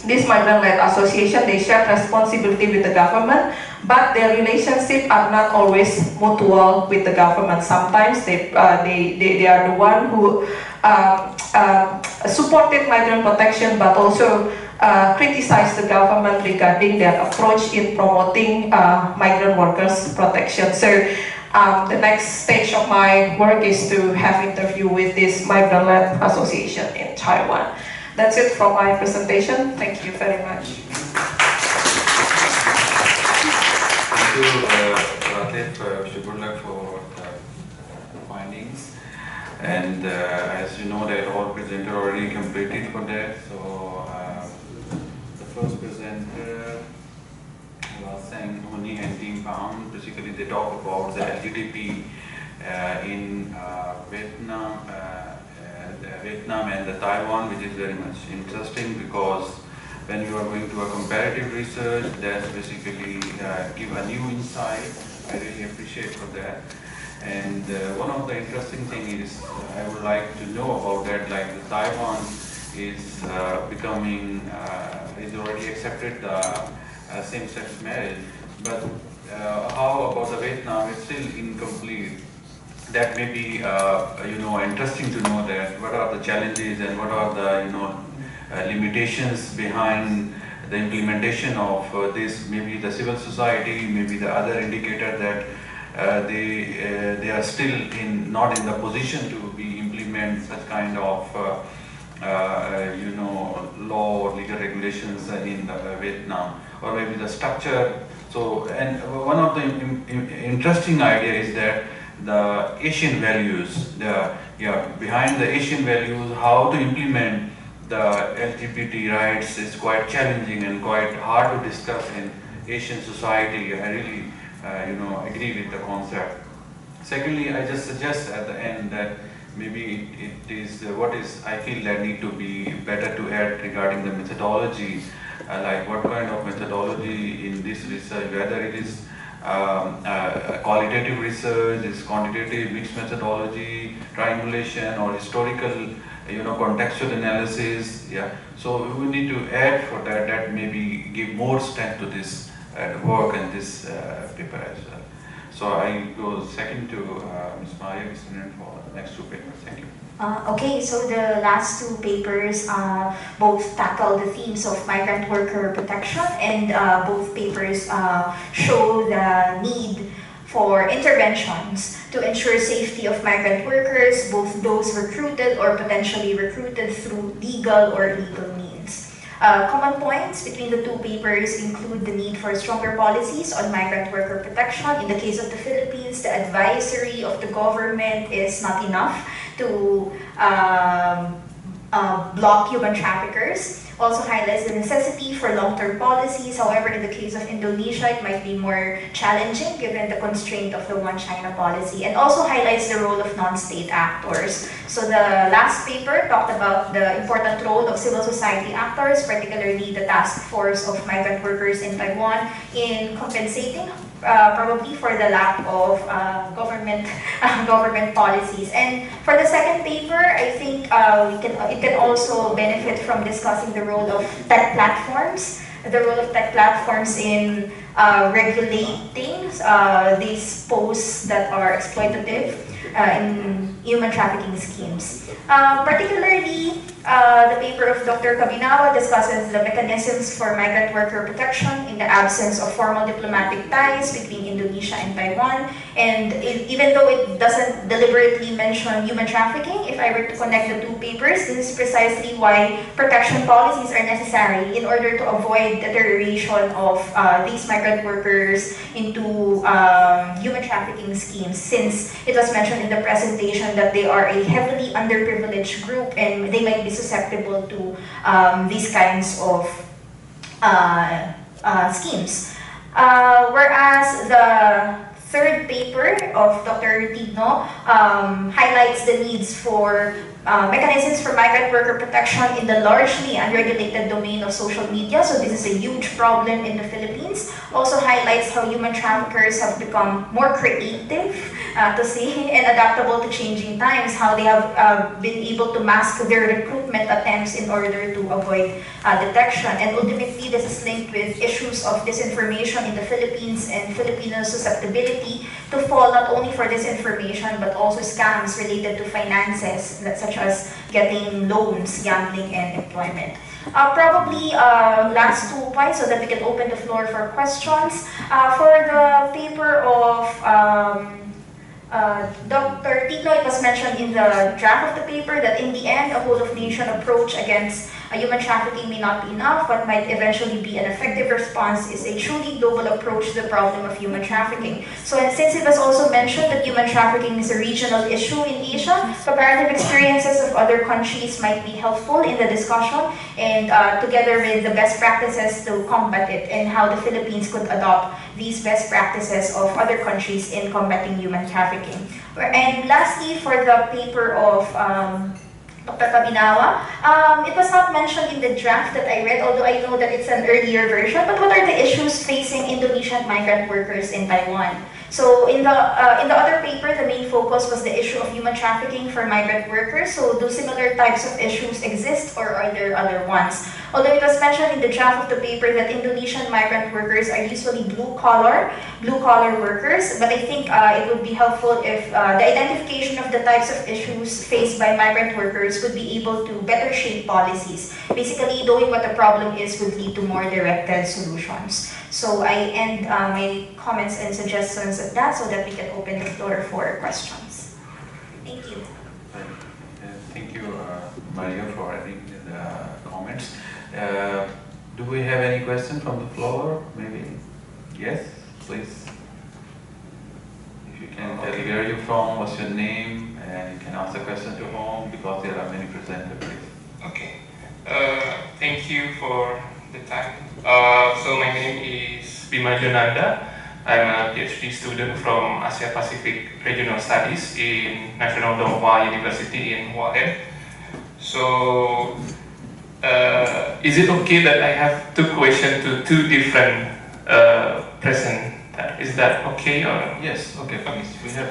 this migrant-led association. They share responsibility with the government, but their relationship are not always mutual with the government. Sometimes they are the one who supported migrant protection, but also criticize the government regarding their approach in promoting migrant workers protection. So the next stage of my work is to have interview with this migrant-led association in Taiwan. That's it from my presentation. Thank you very much.
Thank you, Latif. Good luck for the findings. And as you know, that all presenters already completed for that. So the first presenter you are saying Honi and Team Pound, basically they talk about the LGDP in Vietnam and the Taiwan, which is very much interesting because when you are going to a comparative research, that's basically give a new insight. I really appreciate for that. And one of the interesting thing is I would like to know about that, like the Taiwan is becoming, is already accepted same-sex marriage, but how about the Vietnam? It's still incomplete. That may be interesting to know that what are the challenges and what are the limitations behind the implementation of this. Maybe the civil society, maybe the other indicator that they are still not in the position to implement such kind of law or legal regulations in Vietnam, or maybe the structure. So, and one of the interesting idea is that the Asian values, behind the Asian values, how to implement the LGBT rights is quite challenging and quite hard to discuss in Asian society. I really, agree with the concept. Secondly, I just suggest at the end that maybe it is what is I feel that need to be better to add regarding the methodology, like what kind of methodology in this research, whether it is qualitative research, is quantitative, mixed methodology, triangulation, or historical, contextual analysis. Yeah. So we need to add for that. That maybe give more strength to this work and this paper as well. So I go second to Ms. Maya Viswanan for the next two papers. Thank you.
Okay, so the last two papers both tackle the themes of migrant worker protection, and both papers show the need for interventions to ensure safety of migrant workers, both those recruited or potentially recruited through legal or illegal means. Common points between the two papers include the need for stronger policies on migrant worker protection. In the case of the Philippines, the advisory of the government is not enough to block human traffickers. Also highlights the necessity for long-term policies. However, in the case of Indonesia, it might be more challenging given the constraint of the One China policy, and also highlights the role of non-state actors. So the last paper talked about the important role of civil society actors, particularly the task force of migrant workers in Taiwan, in compensating probably for the lack of government policies. And for the second paper, I think it can also benefit from discussing the role of tech platforms, in regulating these posts that are exploitative in human trafficking schemes. Particularly, the paper of Dr. Kabinawa discusses the mechanisms for migrant worker protection in the absence of formal diplomatic ties between Indonesia and Taiwan. And even though it doesn't deliberately mention human trafficking, if I were to connect the two papers, this is precisely why protection policies are necessary in order to avoid deterioration of these migrant workers into human trafficking schemes, since it was mentioned in the presentation that they are a heavily underprivileged group and they might be susceptible to these kinds of schemes. Whereas the third paper of Dr. Tigno highlights the needs for mechanisms for migrant worker protection in the largely unregulated domain of social media. So this is a huge problem in the Philippines. Also highlights how human traffickers have become more creative, to say, and adaptable to changing times, how they have been able to mask their recruitment attempts in order to avoid detection. And ultimately, this is linked with issues of disinformation in the Philippines and Filipino susceptibility to fall not only for disinformation but also scams related to finances, such as getting loans, gambling, and employment. Probably last 2 points so that we can open the floor for questions. For the paper of Dr. Tito, it was mentioned in the draft of the paper that in the end, a whole-of-nation approach against human trafficking may not be enough. What might eventually be an effective response is a truly global approach to the problem of human trafficking. So since it was also mentioned that human trafficking is a regional issue in Asia, comparative experiences of other countries might be helpful in the discussion, and together with the best practices to combat it, and how the Philippines could adopt these best practices of other countries in combating human trafficking. And lastly, for the paper of Dr. Kabinawa, it was not mentioned in the draft that I read, although I know that it's an earlier version, but what are the issues facing Indonesian migrant workers in Taiwan? So in the other paper, the main focus was the issue of human trafficking for migrant workers. So do similar types of issues exist, or are there other ones? Although it was mentioned in the draft of the paper that Indonesian migrant workers are usually blue-collar workers, but I think it would be helpful if the identification of the types of issues faced by migrant workers would be able to better shape policies. Basically, knowing what the problem is would lead to more directed solutions. So I end my comments and suggestions at that, so that we can open the floor for questions. Thank you.
Thank you, Maria, for adding the comments. Do we have any questions from the floor? Maybe? Yes, please. If you can tell where you're from, what's your name, and you can ask the question to home, because there are many presenters.
Okay. Thank you for the time. So my name is Bima Jonanda. I'm a PhD student from Asia Pacific Regional Studies in National Donghua University in Hua Hin. So, is it okay that I have two questions to two different presenters? Is that okay? Or?
Yes, okay, please. We have,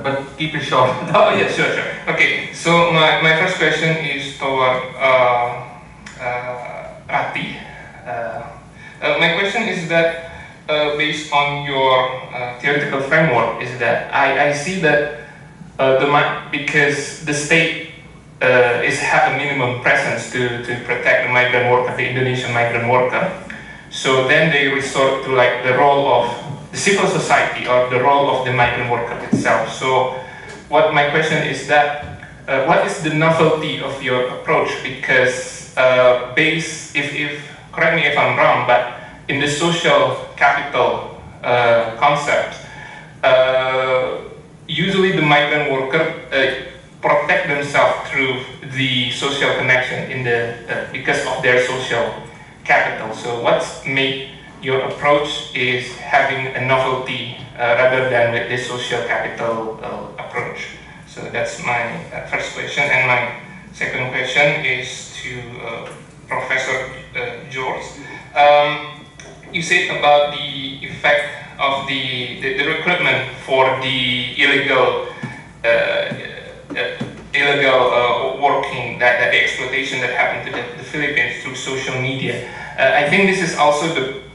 but keep it short.
Oh, yeah, sure. Okay, so my first question is toward Rati. My question is that based on your theoretical framework, is that I see that because the state have a minimum presence to protect the migrant worker, the Indonesian migrant worker, so then they resort to like the role of the civil society or the role of the migrant worker itself. So what my question is that what is the novelty of your approach? Because if correct me if I'm wrong, but in the social capital concept, usually the migrant worker protect themselves through the social connection in the because of their social capital. So what's made your approach is having a novelty rather than with the social capital approach. So that's my first question, and my second question is to Professor George. You said about the effect of the recruitment for the illegal working, that the exploitation that happened to the Philippines through social media. I think this is also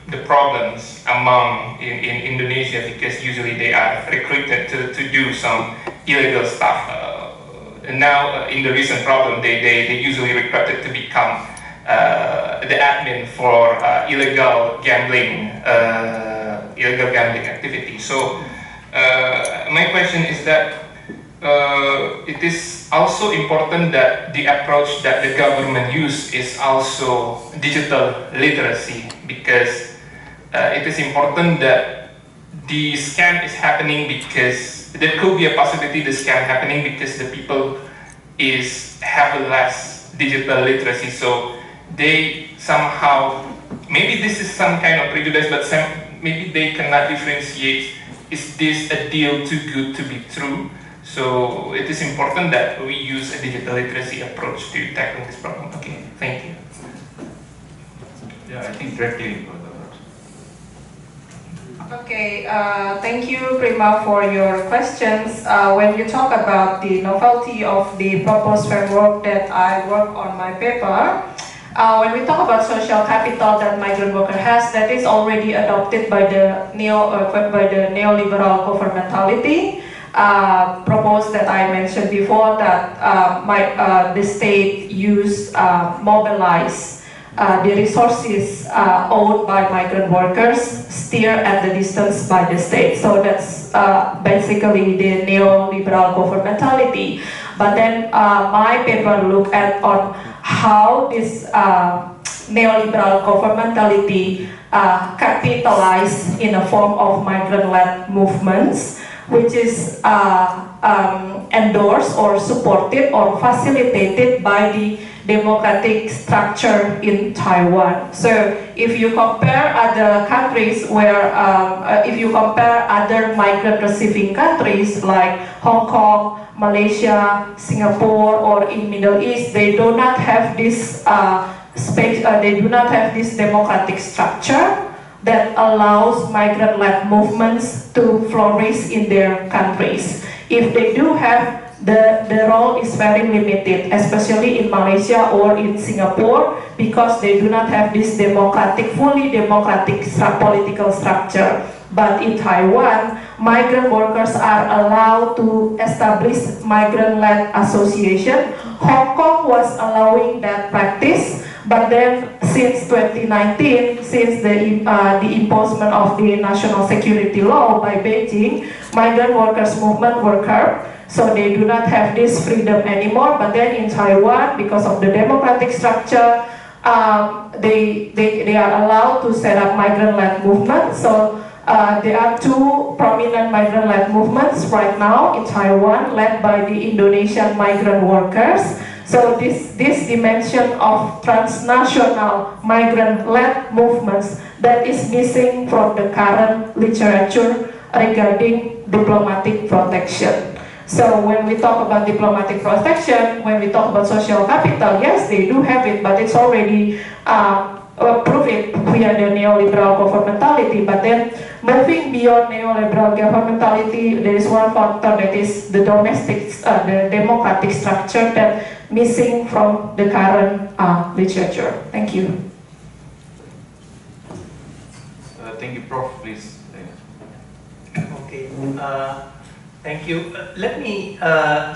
the problems among in Indonesia, because usually they are recruited to do some illegal stuff. Now in the recent problem, they usually recruited to become the admin for illegal gambling activity. So my question is that it is also important that the approach that the government use is also digital literacy, because it is important that the scam is happening because there could be a possibility the scam happening because the people have less digital literacy, so they somehow, maybe this is some kind of prejudice, but maybe they cannot differentiate, is this a deal too good to be true? So it is important that we use a digital literacy approach to tackle this problem. Okay, thank you.
Yeah, I think directly.
Okay, thank you, Prima, for your questions. When you talk about the novelty of the proposed framework that I work on my paper, when we talk about social capital that migrant worker has, that is already adopted by the neoliberal governmentality proposed that I mentioned before, that the state mobilize the resources owned by migrant workers, steer at the distance by the state. So that's basically the neoliberal governmentality. But then my paper look at on how this neoliberal governmentality capitalized in a form of migrant-led movements, which is endorsed or supported or facilitated by the democratic structure in Taiwan. So if you compare other countries where, if you compare other migrant receiving countries like Hong Kong, Malaysia, Singapore, or in Middle East, they do not have this they do not have this democratic structure that allows migrant-led movements to flourish in their countries. If they do have, the role is very limited, especially in Malaysia or in Singapore, because they do not have this fully democratic political structure. But in Taiwan, migrant workers are allowed to establish migrant-led association. Hong Kong was allowing that practice, but then since 2019, since the imposition of the national security law by Beijing, migrant workers movement were curbed. So they do not have this freedom anymore. But then in Taiwan, because of the democratic structure, they are allowed to set up migrant-led movements. So there are two prominent migrant-led movements right now in Taiwan, led by the Indonesian migrant workers. So this dimension of transnational migrant-led movements that is missing from the current literature regarding diplomatic protection. So when we talk about diplomatic protection, when we talk about social capital, yes, they do have it, but it's already proven via the neoliberal governmentality. But then moving beyond neoliberal governmentality, there is one factor that is the the democratic structure that missing from the current literature. Thank you.
Thank you, Prof. Please.
Okay. Thank you. Let me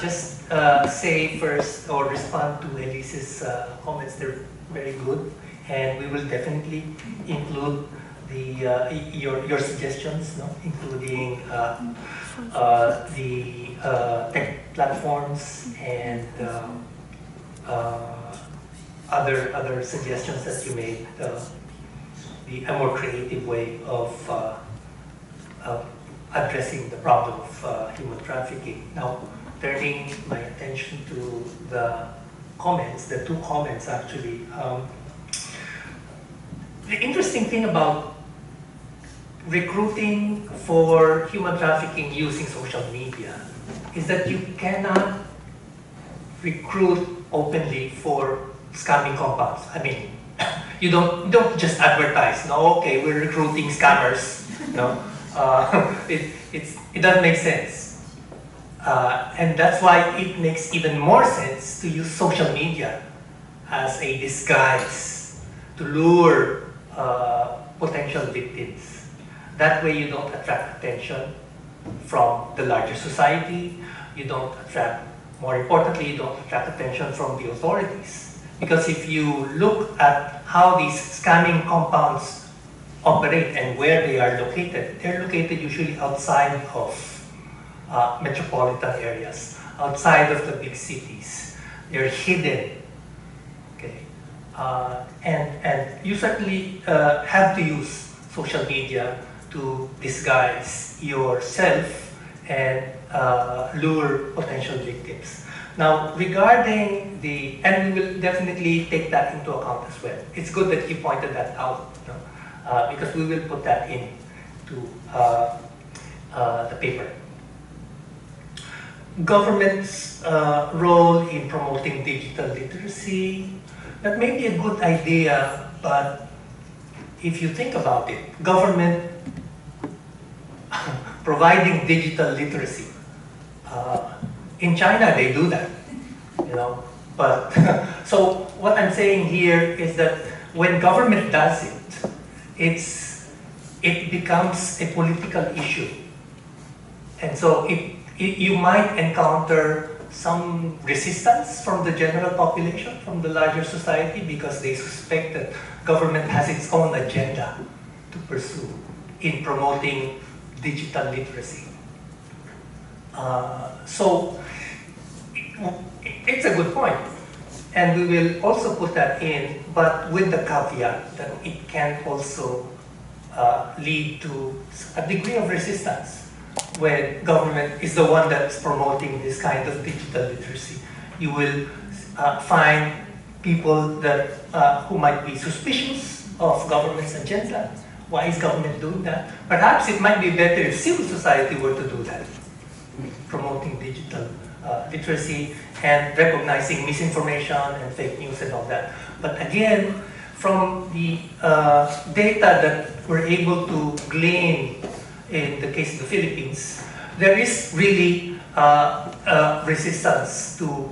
just say first or respond to Elise's comments. They're very good, and we will definitely include your suggestions, no? Including the tech platforms and other suggestions that you made. A more creative way of addressing the problem of human trafficking. Now, turning my attention to the comments, the two comments actually. The interesting thing about recruiting for human trafficking using social media is that you cannot recruit openly for scamming compounds. I mean, you don't just advertise, no, okay, we're recruiting scammers, no. It doesn't make sense. And that's why it makes even more sense to use social media as a disguise to lure potential victims. That way you don't attract attention from the larger society, you don't attract, more importantly, you don't attract attention from the authorities. Because if you look at how these scamming compounds operate and where they are located, they're located usually outside of metropolitan areas, outside of the big cities. They're hidden, okay? And you certainly have to use social media to disguise yourself and lure potential victims. Now, regarding and we will definitely take that into account as well. It's good that you pointed that out, you know, because we will put that into the paper. Government's role in promoting digital literacy, that may be a good idea, but if you think about it, government providing digital literacy. In China, they do that, you know. But so what I'm saying here is that when government does it, it becomes a political issue, and so you might encounter some resistance from the general population, from the larger society, because they suspect that government has its own agenda to pursue in promoting digital literacy. So it's a good point. And we will also put that in, but with the caveat that it can also lead to a degree of resistance when government is the one that's promoting this kind of digital literacy. You will find people that who might be suspicious of government's agenda. Why is government doing that? Perhaps it might be better if civil society were to do that, promoting digital literacy and recognizing misinformation and fake news and all that. But again, from the data that we're able to glean in the case of the Philippines, there is really resistance to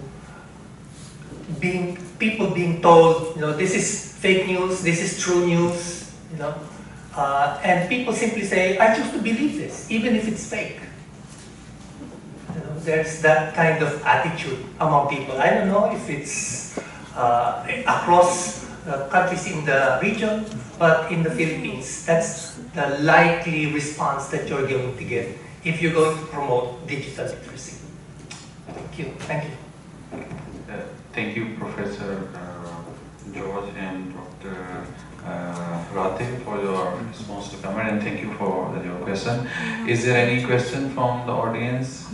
people being told, this is fake news, this is true news, and people simply say, I choose to believe this, even if it's fake. There's that kind of attitude among people. I don't know if it's across countries in the region, but in the Philippines, that's the likely response that you're going to get if you're going to promote digital literacy. Thank you. Thank you.
Thank you, Professor George and Dr. Rati, for your response to comment, and thank you for your question. Is there any question from the audience?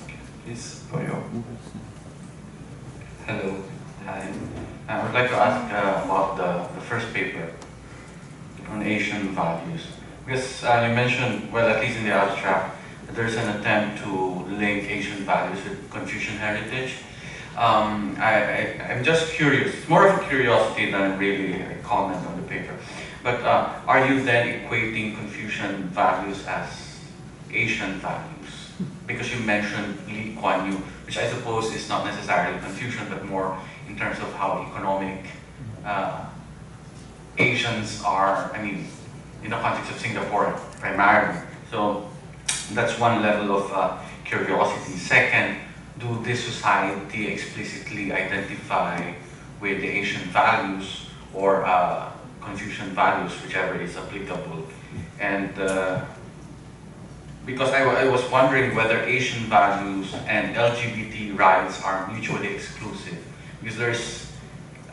Okay, please, for your. Hello. Hi. I would like to ask about the first paper on Asian values. Because you mentioned, well, at least in the abstract, that there's an attempt to link Asian values with Confucian heritage. I'm just curious, it's more of a curiosity than really a comment on the paper. But are you then equating Confucian values as Asian values? Because you mentioned Lee Kuan Yew, which I suppose is not necessarily Confucian, but more in terms of how economic Asians are, in the context of Singapore primarily. So that's one level of curiosity. Second, do this society explicitly identify with the Asian values or Confucian values, whichever is applicable? And because I was wondering whether Asian values and LGBT rights are mutually exclusive, because there's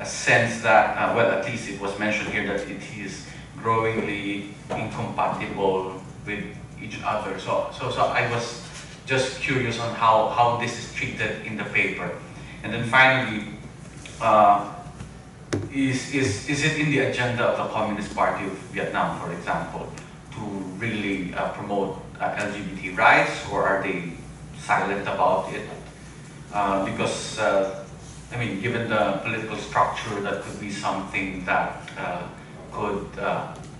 a sense that, well, at least it was mentioned here that it is growingly incompatible with each other. So I was just curious on how this is treated in the paper. And then finally, is it in the agenda of the Communist Party of Vietnam, for example, to really promote LGBT rights, or are they silent about it? Because, given the political structure, that could be something that could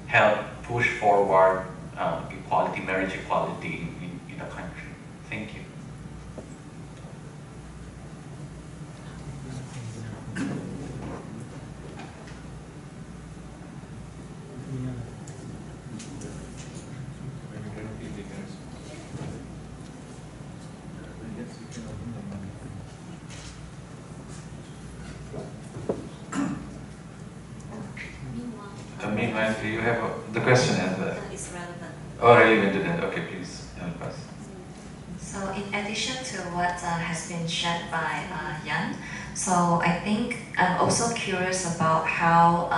help push forward equality, marriage equality in the country. Thank you. Meanwhile, do you have the question as well?
It's relevant.
Oh, relevant to that. Okay, please help us.
So in addition to what has been shared by Yan, so I think I'm also curious about how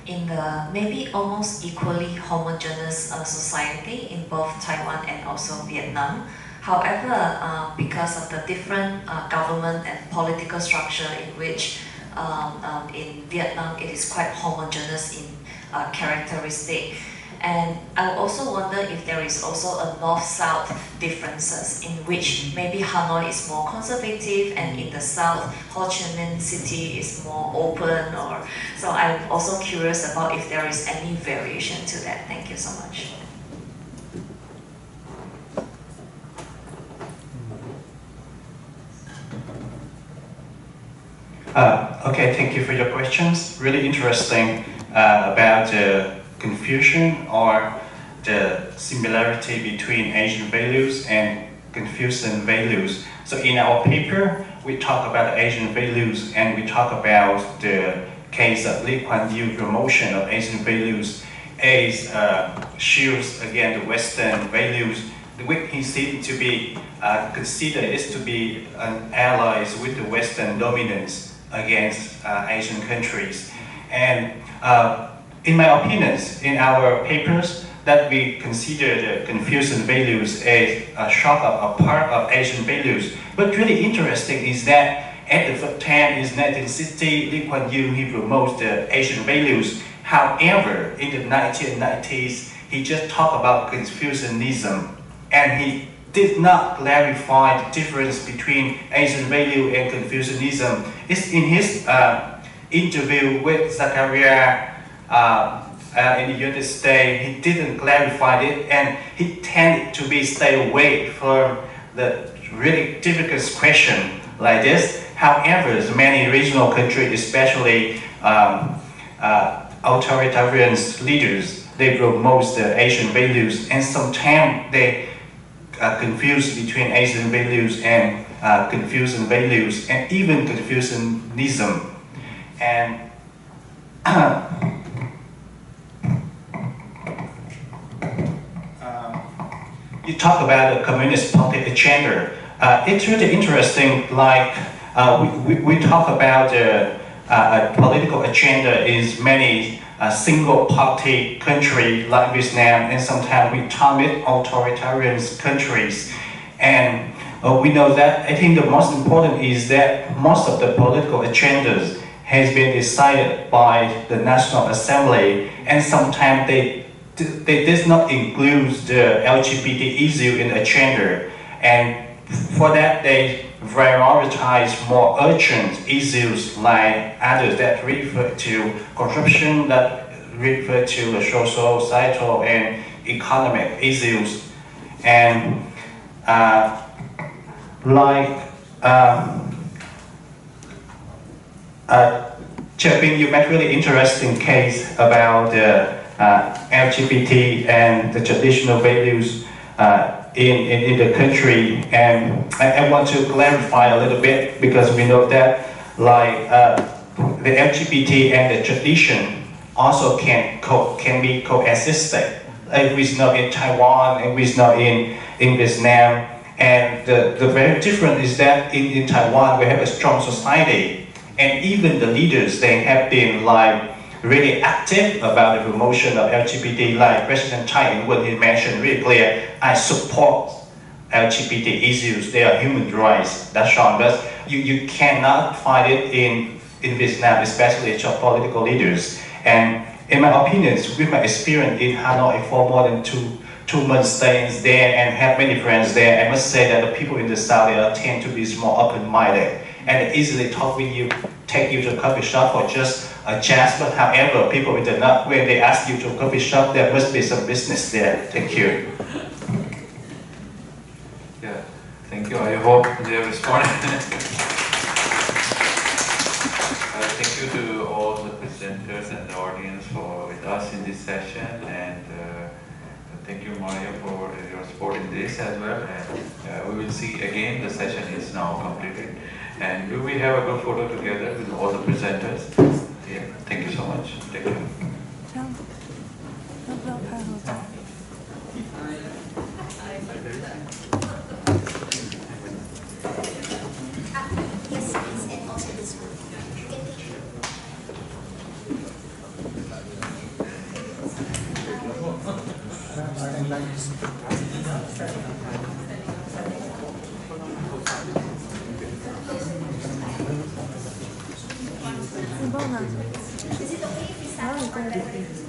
in the maybe almost equally homogeneous society in both Taiwan and also Vietnam, however, because of the different government and political structure in which in Vietnam it is quite homogeneous in characteristic. And I also wonder if there is also a north-south differences in which maybe Hanoi is more conservative and in the south, Ho Chi Minh City is more open, or so I'm also curious about if there is any variation to that. Thank you so much.
Okay, thank you for your questions. Really interesting about the confusion or the similarity between Asian values and Confucian values. So in our paper, we talk about Asian values and we talk about the case of Lee Kuan Yew promotion of Asian values as shields against the Western values which he seemed to be considered is to be an allies with the Western dominance against Asian countries. And in my opinions, in our papers, that we consider the Confucian values as a shock of a part of Asian values. But really interesting is that at the first time in 1960, Lee Kuan Yew, he promotes the Asian values. However, in the 1990s, he just talked about Confucianism, and he did not clarify the difference between Asian value and Confucianism. It's in his interview with Zachariah in the United States, he didn't clarify it, and he tended to be stay away from the really difficult question like this. However, many regional countries, especially authoritarian leaders, they promote the Asian values, and sometimes they confuse between Asian values and Confucian values, and even Confucianism. And you talk about the communist party agenda. It's really interesting. Like we talk about a political agenda is many single party country like Vietnam, and sometimes we term it authoritarian countries. And we know that I think the most important is that most of the political agendas has been decided by the National Assembly, and sometimes they does not include the LGBT issue in the agenda, and for that they prioritize more urgent issues like others that refer to corruption, that refer to the social, societal, and economic issues. And Chapin, you made really interesting case about the LGBT and the traditional values in the country, and I want to clarify a little bit, because we know that like the LGBT and the tradition also can be coexisting. Like we know in Taiwan and we know in Vietnam, and the very difference is that in Taiwan we have a strong society, and even the leaders, they have been like really active about the promotion of LGBT, like President Tsai Ing-wen, he mentioned really clear, I support LGBT issues, they are human rights, that's all. But you cannot find it in Vietnam, especially for political leaders. And in my opinion, with my experience in Hanoi for more than two months staying there and have many friends there, I must say that the people in the South, they tend to be more open-minded and they easily talk with you, take you to a coffee shop for just a chat. But however, people in the North, when they ask you to a coffee shop, there must be some business there. Thank you.
Yeah, thank you. I hope they responded. Thank you to all the presenters and the audience for with us in this session, and thank you, Maria, for your support in this as well. And we will see again. The session is now completed, and we will have a good photo together with all the presenters. Yeah, thank you so much. Thank you.
Yes, please, and also this one. Is it okay if we stand?